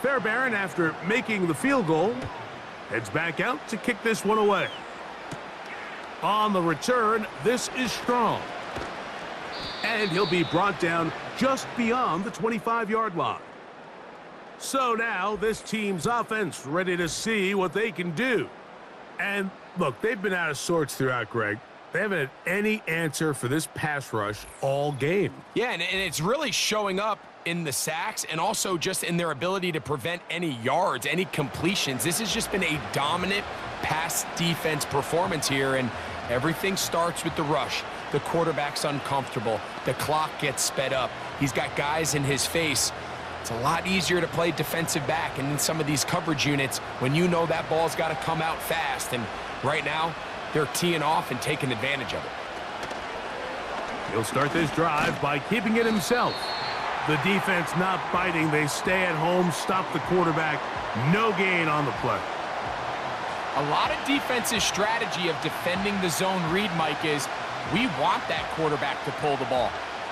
Fairbairn, after making the field goal, heads back out to kick this one away. On the return, this is Strong. And he'll be brought down just beyond the 25-yard line. So now this team's offense ready to see what they can do. And look, they've been out of sorts throughout, Greg. They haven't had any answer for this pass rush all game. Yeah, and it's really showing up in the sacks and also just in their ability to prevent any yards, any completions. This has just been a dominant pass defense performance here, and everything starts with the rush. The quarterback's uncomfortable. The clock gets sped up. He's got guys in his face. It's a lot easier to play defensive back and in some of these coverage units when you know that ball's got to come out fast, and right now they're teeing off and taking advantage of it. He'll start this drive by keeping it himself. The defense not biting. They stay at home, stop the quarterback. No gain on the play. A lot of defense's strategy of defending the zone read, Mike, is we want that quarterback to pull the ball.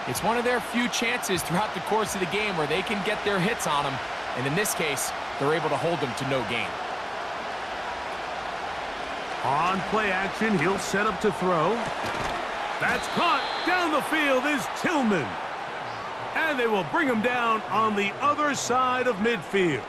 It's one of their few chances throughout the course of the game where they can get their hits on him. And in this case, they're able to hold him to no gain. On play action, he'll set up to throw. That's caught. Down the field is Tillman. And they will bring him down on the other side of midfield.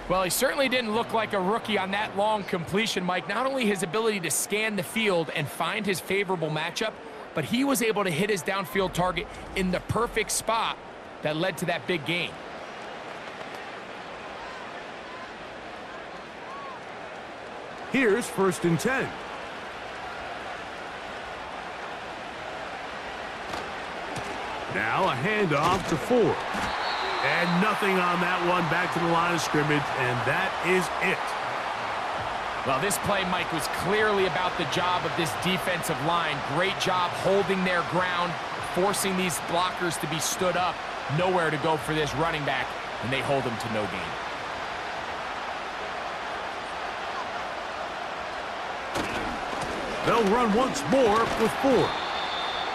Well, he certainly didn't look like a rookie on that long completion, Mike. Not only his ability to scan the field and find his favorable matchup, but he was able to hit his downfield target in the perfect spot that led to that big gain. Here's 1st and 10. Now a handoff to Ford. And nothing on that one, back to the line of scrimmage, and that is it. Well, this play, Mike, was clearly about the job of this defensive line. Great job holding their ground, forcing these blockers to be stood up. Nowhere to go for this running back, and they hold him to no gain. They'll run once more with Ford.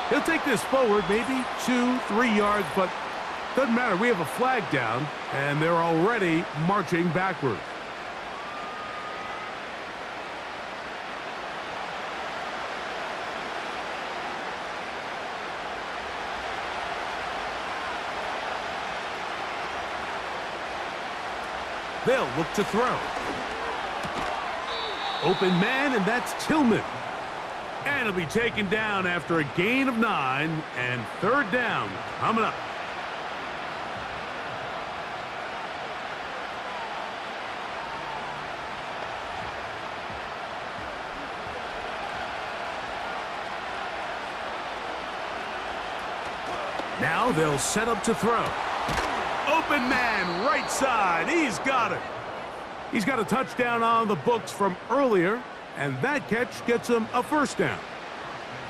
He'll take this forward, maybe 2-3 yards, but doesn't matter. We have a flag down, and they're already marching backward. They'll look to throw. Open man, and that's Tillman. And he'll be taken down after a gain of 9, and 3rd down coming up. Now they'll set up to throw. Open man, right side. He's got it. He's got a touchdown on the books from earlier, and that catch gets him a 1st down.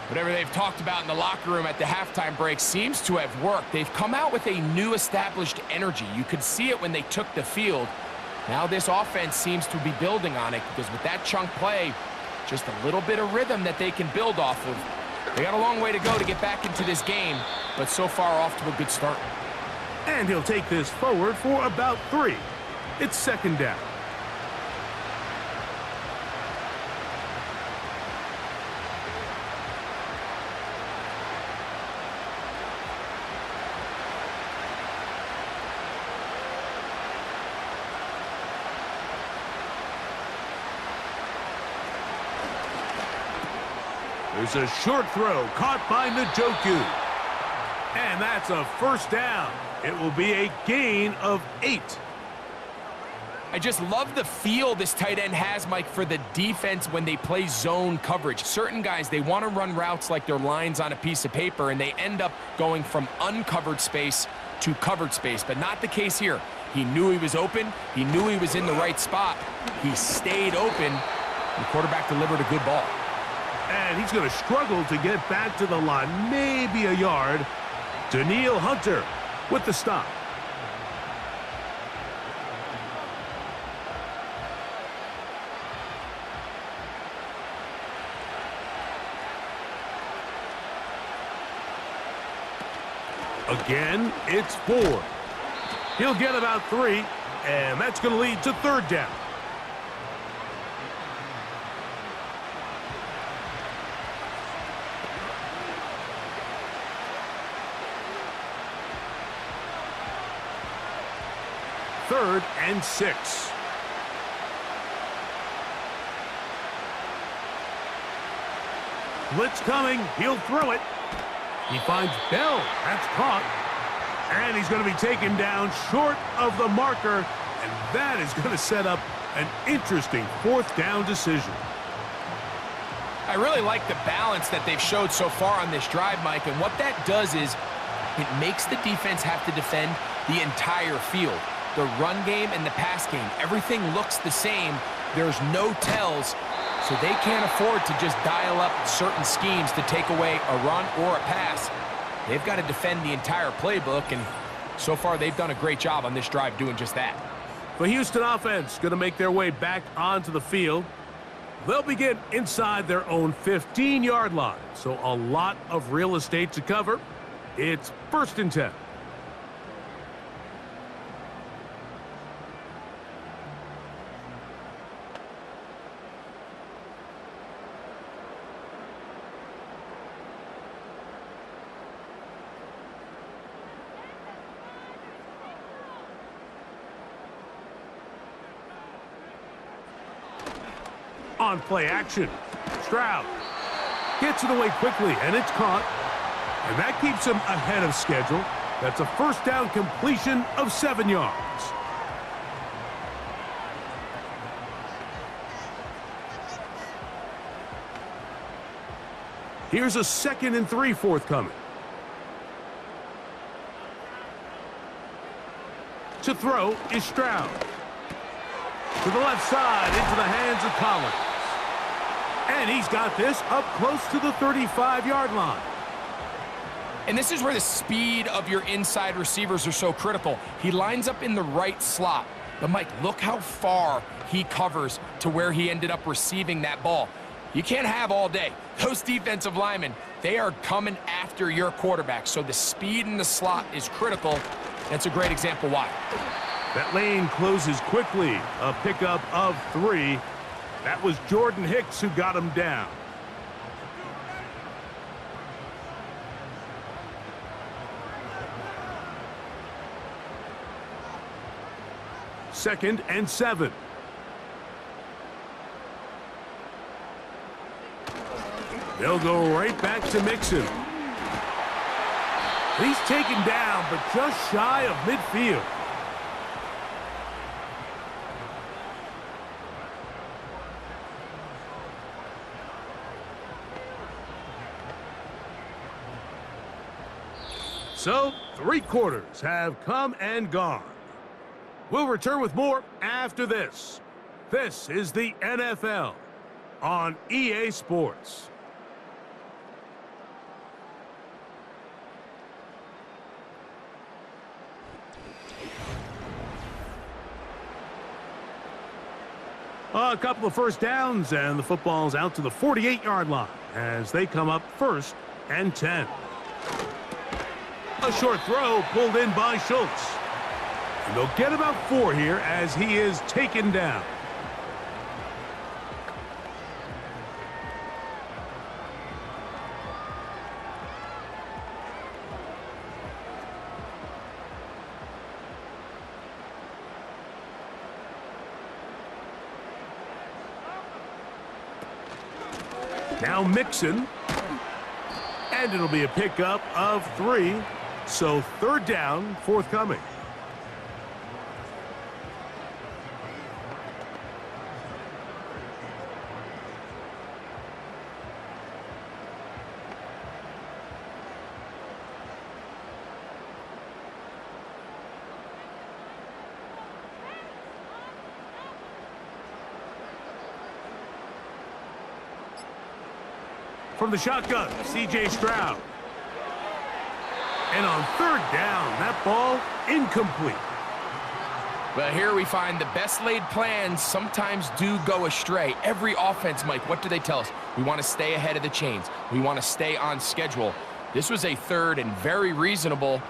Whatever they've talked about in the locker room at the halftime break seems to have worked. They've come out with a new established energy. You could see it when they took the field. Now this offense seems to be building on it because with that chunk play, just a little bit of rhythm that they can build off of. They got a long way to go to get back into this game, but so far off to a good start. And he'll take this forward for about 3. It's 2nd down. There's a short throw caught by Njoku. And that's a 1st down. It will be a gain of 8. I just love the feel this tight end has, Mike, for the defense when they play zone coverage. Certain guys, they want to run routes like they're lines on a piece of paper, and they end up going from uncovered space to covered space, but not the case here. He knew he was open. He knew he was in the right spot. He stayed open. The quarterback delivered a good ball. And he's going to struggle to get back to the line, maybe a yard. Daniil Hunter with the stop. Again, it's Ford. He'll get about 3, and that's going to lead to 3rd down. Third and 6. Blitz coming. He'll throw it. He finds Bell. That's caught. And he's going to be taken down short of the marker. And that is going to set up an interesting 4th down decision. I really like the balance that they've showed so far on this drive, Mike. And what that does is it makes the defense have to defend the entire field. The run game and the pass game, everything looks the same. There's no tells. so they can't afford to just dial up certain schemes to take away a run or a pass. They've got to defend the entire playbook, and so far they've done a great job on this drive doing just that. The Houston offense going to make their way back onto the field. They'll begin inside their own 15-yard line, so a lot of real estate to cover. It's 1st and 10. On play action, Stroud gets it away quickly, and it's caught. And that keeps him ahead of schedule. That's a 1st down completion of 7 yards. Here's a 2nd and 3 forthcoming. To throw is Stroud. To the left side, into the hands of Collins. And he's got this up close to the 35-yard line. And this is where the speed of your inside receivers are so critical. He lines up in the right slot. But, Mike, look how far he covers to where he ended up receiving that ball. You can't have all day. Those defensive linemen, they are coming after your quarterback. So the speed in the slot is critical. That's a great example why. That lane closes quickly. A pickup of 3. That was Jordan Hicks who got him down. Second and 7. They'll go right back to Mixon. He's taken down, but just shy of midfield. So, 3 quarters have come and gone. We'll return with more after this. This is the NFL on EA Sports. A couple of 1st downs, and the football's out to the 48-yard line as they come up 1st and 10. A short throw pulled in by Schultz. And they'll get about 4 here as he is taken down. Now Mixon. And it'll be a pickup of 3. So 3rd down forthcoming. From the shotgun, C.J. Stroud. And on 3rd down, that ball incomplete. Well, here we find the best laid plans sometimes do go astray. Every offense, Mike, what do they tell us? We want to stay ahead of the chains. We want to stay on schedule. This was a 3rd and very reasonable.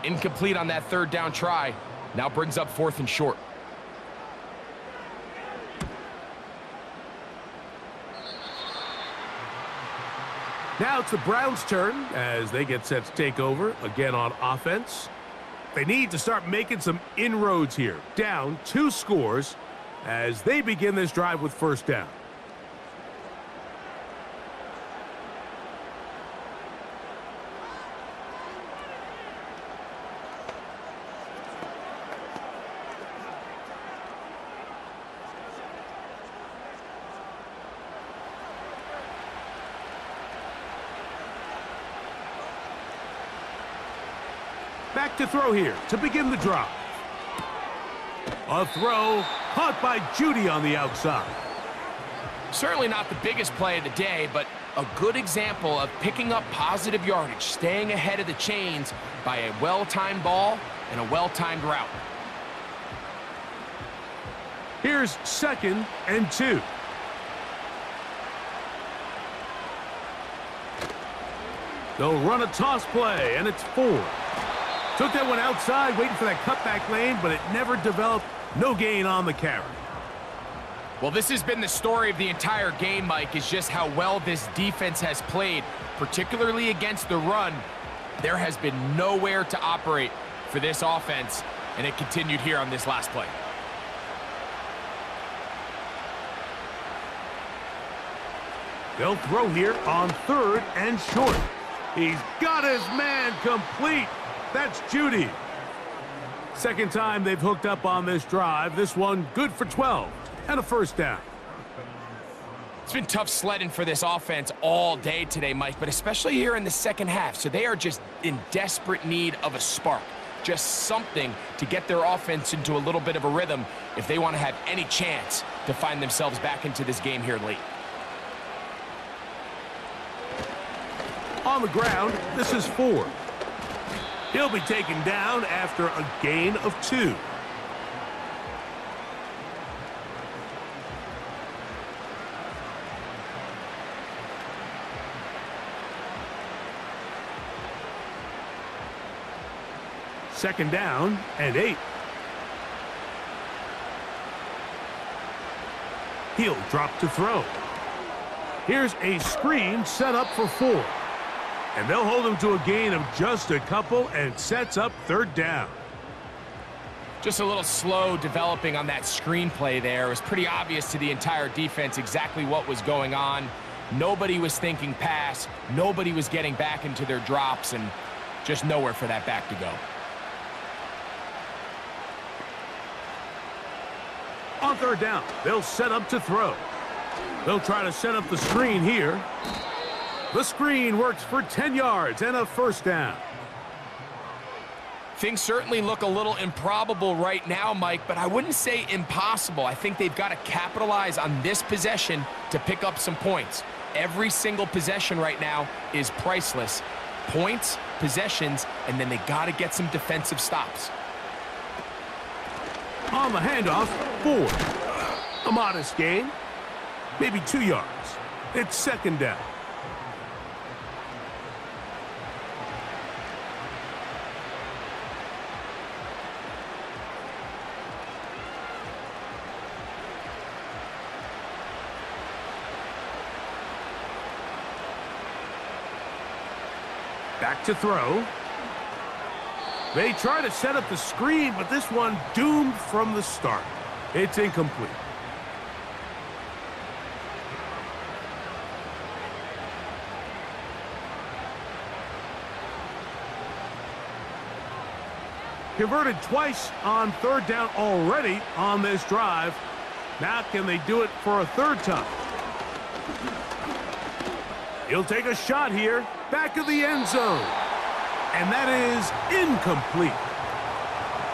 Incomplete on that 3rd down try. Now brings up 4th and short. Now it's the Browns' turn as they get set to take over again on offense. They need to start making some inroads here. Down 2 scores as they begin this drive with 1st down. Back to throw here to begin the drive. A throw caught by Judy on the outside. Certainly not the biggest play of the day, but a good example of picking up positive yardage, staying ahead of the chains by a well-timed ball and a well-timed route. Here's 2nd and 2. They'll run a toss play, and it's 4. Took that one outside, waiting for that cutback lane, but it never developed. No gain on the carry. Well, this has been the story of the entire game, Mike, is just how well this defense has played, particularly against the run. There has been nowhere to operate for this offense, and it continued here on this last play. They'll throw here on 3rd and short. He's got his man complete. That's Judy. Second time they've hooked up on this drive. This one good for 12 and a first down. It's been tough sledding for this offense all day today, Mike, but especially here in the second half. So they are just in desperate need of a spark, just something to get their offense into a little bit of a rhythm if they want to have any chance to find themselves back into this game here late. On the ground, this is 4. He'll be taken down after a gain of 2. Second down and 8. He'll drop to throw. Here's a screen set up for 4. And they'll hold him to a gain of just a couple, and it sets up 3rd down. Just a little slow developing on that screenplay there. It was pretty obvious to the entire defense exactly what was going on. Nobody was thinking pass. Nobody was getting back into their drops, and just nowhere for that back to go. On 3rd down, they'll set up to throw. They'll try to set up the screen here. The screen works for 10 yards and a first down. Things certainly look a little improbable right now, Mike, but I wouldn't say impossible. I think they've got to capitalize on this possession to pick up some points. Every single possession right now is priceless. Points, possessions, and then they got to get some defensive stops. On the handoff, 4. A modest gain, maybe 2 yards. It's 2nd down. Back to throw. They try to set up the screen, but this one doomed from the start. It's incomplete. Converted twice on 3rd down already on this drive. Now can they do it for a 3rd time? He'll take a shot here. Back of the end zone. And that is incomplete.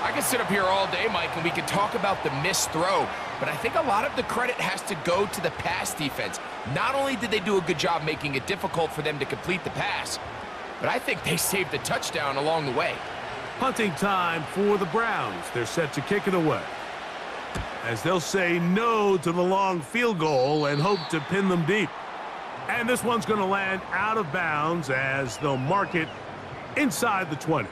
I could sit up here all day, Mike, and we could talk about the missed throw, but I think a lot of the credit has to go to the pass defense. Not only did they do a good job making it difficult for them to complete the pass, but I think they saved the touchdown along the way. Punting time for the Browns. They're set to kick it away, as they'll say no to the long field goal and hope to pin them deep. And this one's going to land out of bounds as they'll mark it inside the 20.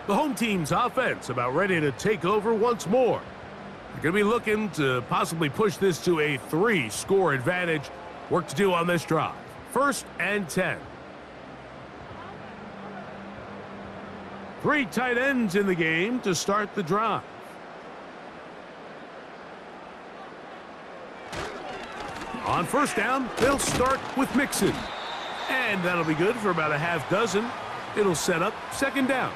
The home team's offense about ready to take over once more. They're going to be looking to possibly push this to a 3-score advantage. Work to do on this drive. 1st and 10. 3 tight ends in the game to start the drive. On 1st down, they'll start with Mixon. And that'll be good for about a half dozen. It'll set up 2nd down.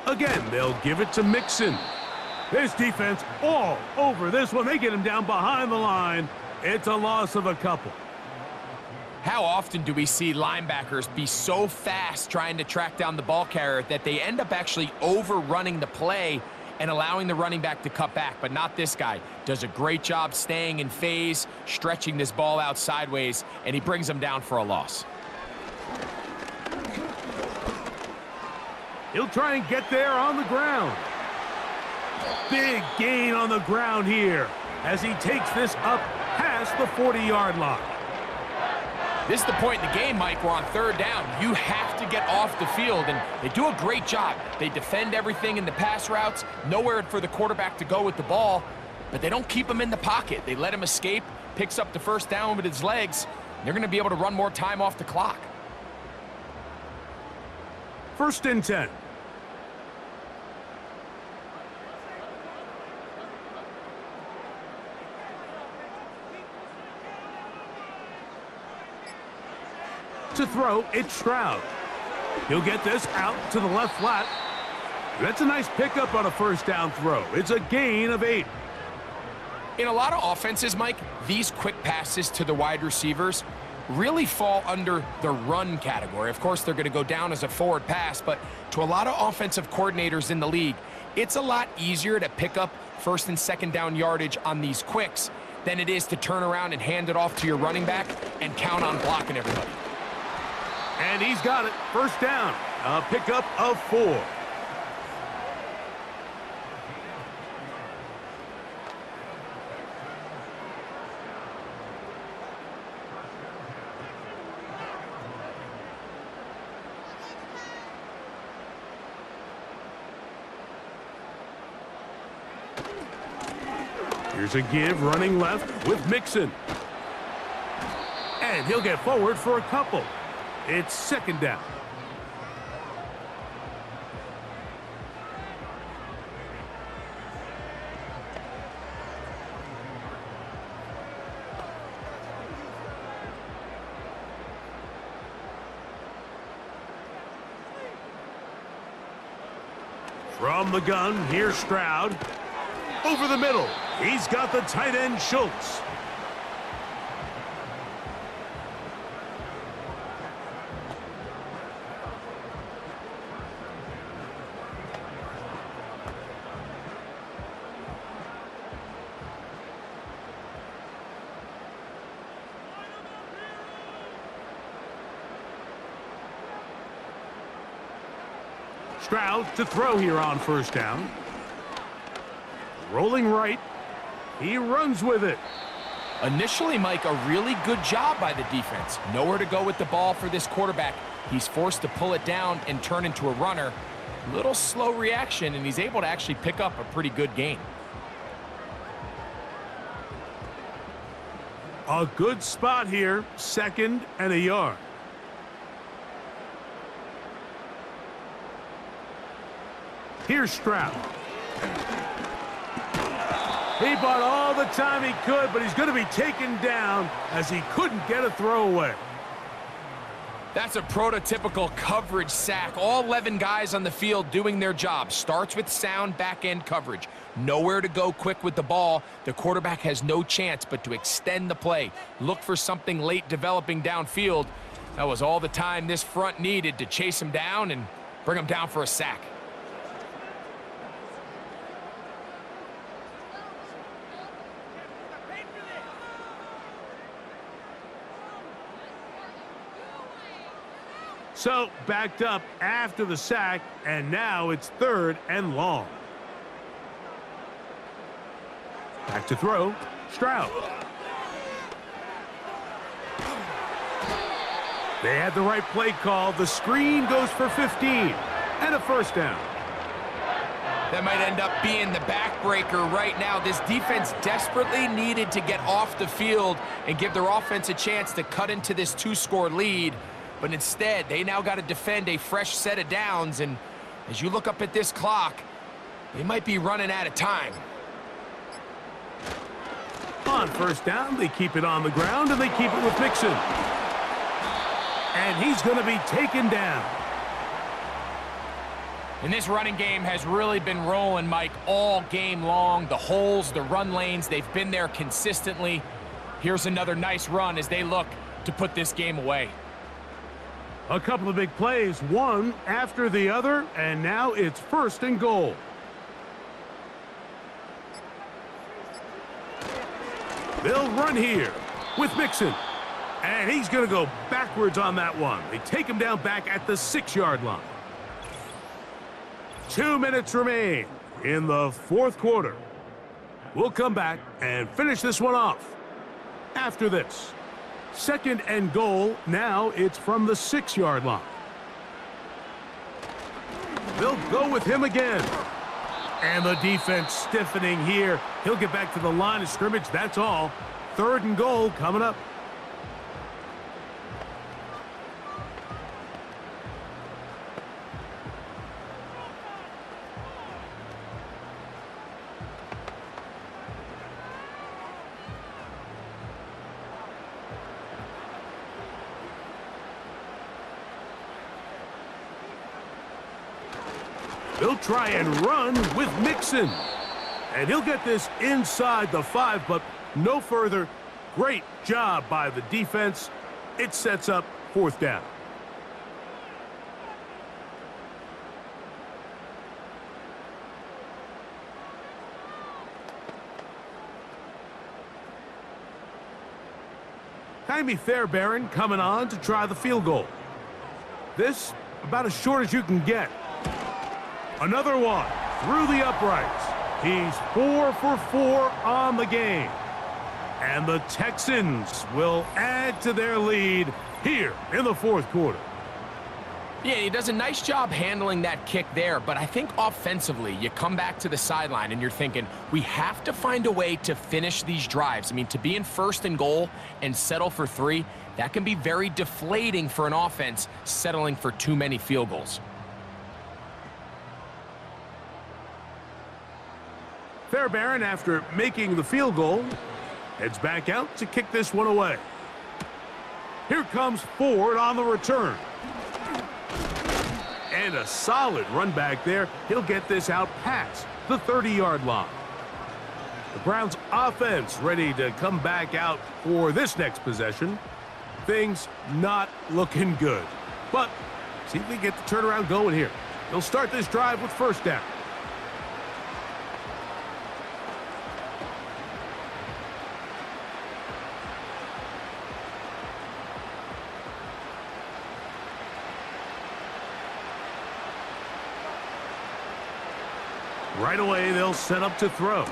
Again, they'll give it to Mixon. His defense all over this one. They get him down behind the line. It's a loss of a couple. How often do we see linebackers be so fast trying to track down the ball carrier that they end up actually overrunning the play and allowing the running back to cut back? But not this guy. Does a great job staying in phase, stretching this ball out sideways, and he brings them down for a loss. He'll try and get there on the ground. Big gain on the ground here as he takes this up past the 40-yard line. This is the point in the game, Mike, where on third down, you have to get off the field, and they do a great job. They defend everything in the pass routes, nowhere for the quarterback to go with the ball, but they don't keep him in the pocket. They let him escape, picks up the first down with his legs. They're going to be able to run more time off the clock. 1st and 10. To throw, it's Stroud. He'll get this out to the left flat. That's a nice pickup on a first down throw. It's a gain of 8. In a lot of offenses, Mike, these quick passes to the wide receivers really fall under the run category. Of course, they're going to go down as a forward pass, but to a lot of offensive coordinators in the league, it's a lot easier to pick up 1st and 2nd down yardage on these quicks than it is to turn around and hand it off to your running back and count on blocking everybody. And he's got it. 1st down. A pickup of 4. Here's a give running left with Mixon. And he'll get forward for a couple. It's 2nd down. From the gun, here's Stroud. Over the middle, he's got the tight end Schultz. Stroud to throw here on 1st down. Rolling right. He runs with it. Initially, Mike, a really good job by the defense. Nowhere to go with the ball for this quarterback. He's forced to pull it down and turn into a runner. Little slow reaction, and he's able to actually pick up a pretty good gain. A good spot here. 2nd and a yard. Here's Stroud. He bought all the time he could, but he's going to be taken down as he couldn't get a throwaway. That's a prototypical coverage sack. All 11 guys on the field doing their job. Starts with sound back-end coverage. Nowhere to go quick with the ball. The quarterback has no chance but to extend the play. Look for something late developing downfield. That was all the time this front needed to chase him down and bring him down for a sack. So, backed up after the sack, and now it's 3rd and long. Back to throw, Stroud. They had the right play call. The screen goes for 15, and a 1st down. That might end up being the backbreaker right now. This defense desperately needed to get off the field and give their offense a chance to cut into this 2-score lead. But instead, they now got to defend a fresh set of downs. And as you look up at this clock, they might be running out of time. On 1st down, they keep it on the ground, and they keep it with Mixon. And he's going to be taken down. And this running game has really been rolling, Mike, all game long. The holes, the run lanes, they've been there consistently. Here's another nice run as they look to put this game away. A couple of big plays, one after the other, and now it's 1st and goal. They'll run here with Mixon. And he's going to go backwards on that one. They take him down back at the 6-yard line. 2 minutes remain in the 4th quarter. We'll come back and finish this one off after this. 2nd and goal. Now it's from the 6-yard line. They'll go with him again. And the defense stiffening here. He'll get back to the line of scrimmage. That's all. 3rd and goal coming up. They'll try and run with Mixon. And he'll get this inside the 5, but no further. Great job by the defense. It sets up 4th down. Jaime Fairbairn coming on to try the field goal. This about as short as you can get. Another one through the uprights. He's 4 for 4 on the game. And the Texans will add to their lead here in the 4th quarter. Yeah, he does a nice job handling that kick there, but I think offensively, you come back to the sideline and you're thinking, we have to find a way to finish these drives. I mean, to be in 1st and goal and settle for 3, that can be very deflating for an offense settling for too many field goals. Fairbairn, after making the field goal, heads back out to kick this one away. Here comes Ford on the return. And a solid run back there. He'll get this out past the 30-yard line. The Browns offense ready to come back out for this next possession. Things not looking good. But see if we get the turnaround going here. They'll start this drive with 1st down. Right away, they'll set up to throw.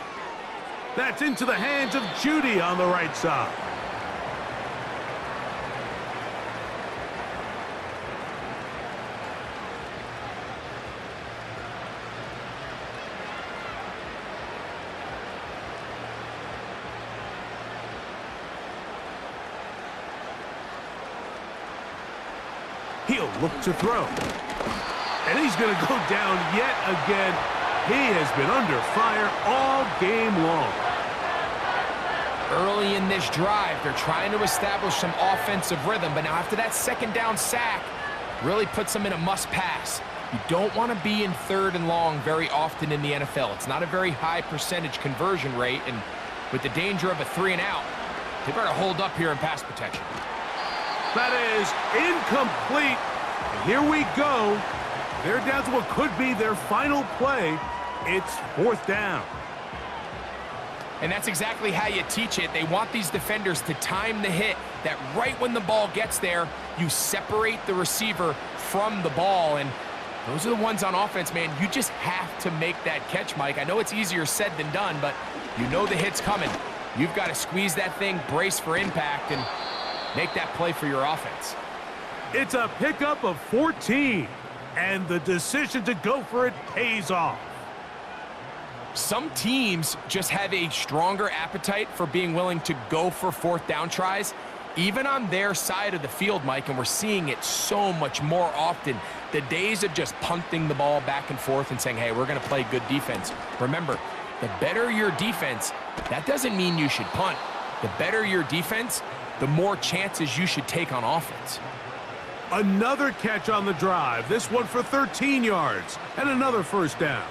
That's into the hands of Judy on the right side. He'll look to throw. And he's going to go down yet again. He has been under fire all game long. Early in this drive, they're trying to establish some offensive rhythm, but now after that 2nd down sack, really puts them in a must-pass. You don't want to be in 3rd and long very often in the NFL. It's not a very high percentage conversion rate, and with the danger of a 3-and-out, they better hold up here in pass protection. That is incomplete. And here we go. They're down to what could be their final play. It's 4th down. And that's exactly how you teach it. They want these defenders to time the hit, that right when the ball gets there, you separate the receiver from the ball. And those are the ones on offense, man. You just have to make that catch, Mike. I know it's easier said than done, but you know the hit's coming. You've got to squeeze that thing, brace for impact, and make that play for your offense. It's a pickup of 14, and the decision to go for it pays off. Some teams just have a stronger appetite for being willing to go for 4th down tries, even on their side of the field, Mike, and we're seeing it so much more often. The days of just punting the ball back and forth and saying, hey, we're going to play good defense. Remember, the better your defense, that doesn't mean you should punt. The better your defense, the more chances you should take on offense. Another catch on the drive. This one for 13 yards and another first down.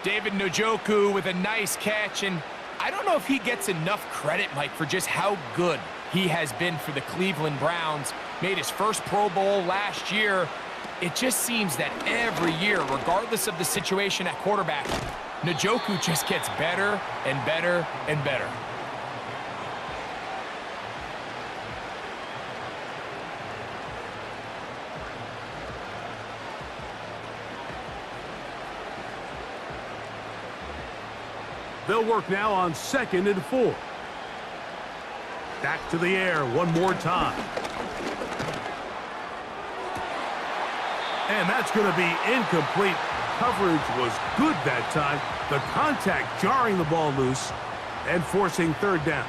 David Njoku with a nice catch, and I don't know if he gets enough credit, Mike, for just how good he has been for the Cleveland Browns. Made his first Pro Bowl last year. It just seems that every year, regardless of the situation at quarterback, Njoku just gets better and better and better. They'll work now on 2nd and 4. Back to the air one more time. And that's going to be incomplete. Coverage was good that time. The contact jarring the ball loose and forcing 3rd down.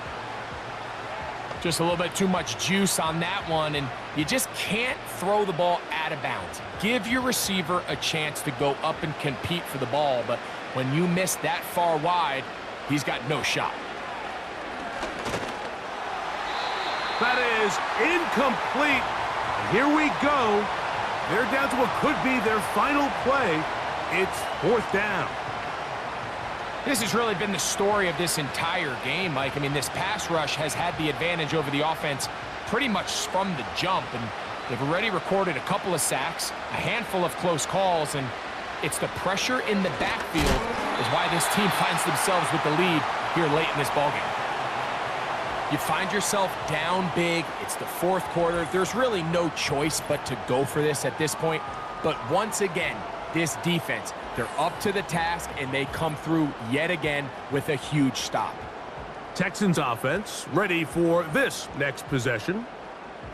Just a little bit too much juice on that one, and you just can't throw the ball out of bounds. Give your receiver a chance to go up and compete for the ball, but when you miss that far wide, he's got no shot. That is incomplete. And here we go. They're down to what could be their final play. It's 4th down. This has really been the story of this entire game, Mike. I mean, this pass rush has had the advantage over the offense pretty much from the jump, and they've already recorded a couple of sacks, a handful of close calls, and it's the pressure in the backfield is why this team finds themselves with the lead here late in this ballgame. You find yourself down big. It's the 4th quarter. There's really no choice but to go for this at this point. But once again, this defense, they're up to the task, and they come through yet again with a huge stop. Texans offense ready for this next possession.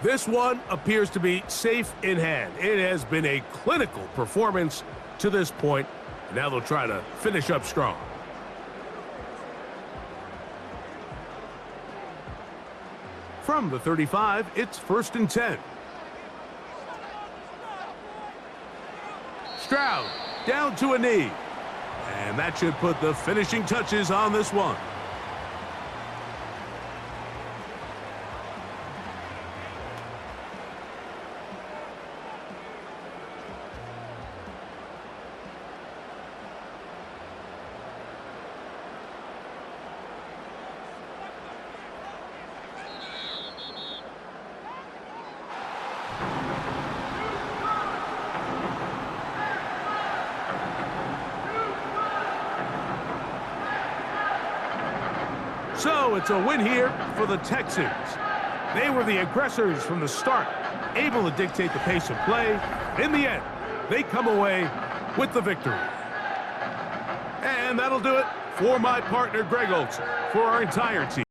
This one appears to be safe in hand. It has been a clinical performance to this point. Now they'll try to finish up strong. From the 35, it's 1st and 10. Stroud down to a knee. And that should put the finishing touches on this one. So it's a win here for the Texans. They were the aggressors from the start, able to dictate the pace of play. In the end, they come away with the victory. And that'll do it for my partner, Greg Olson, for our entire team.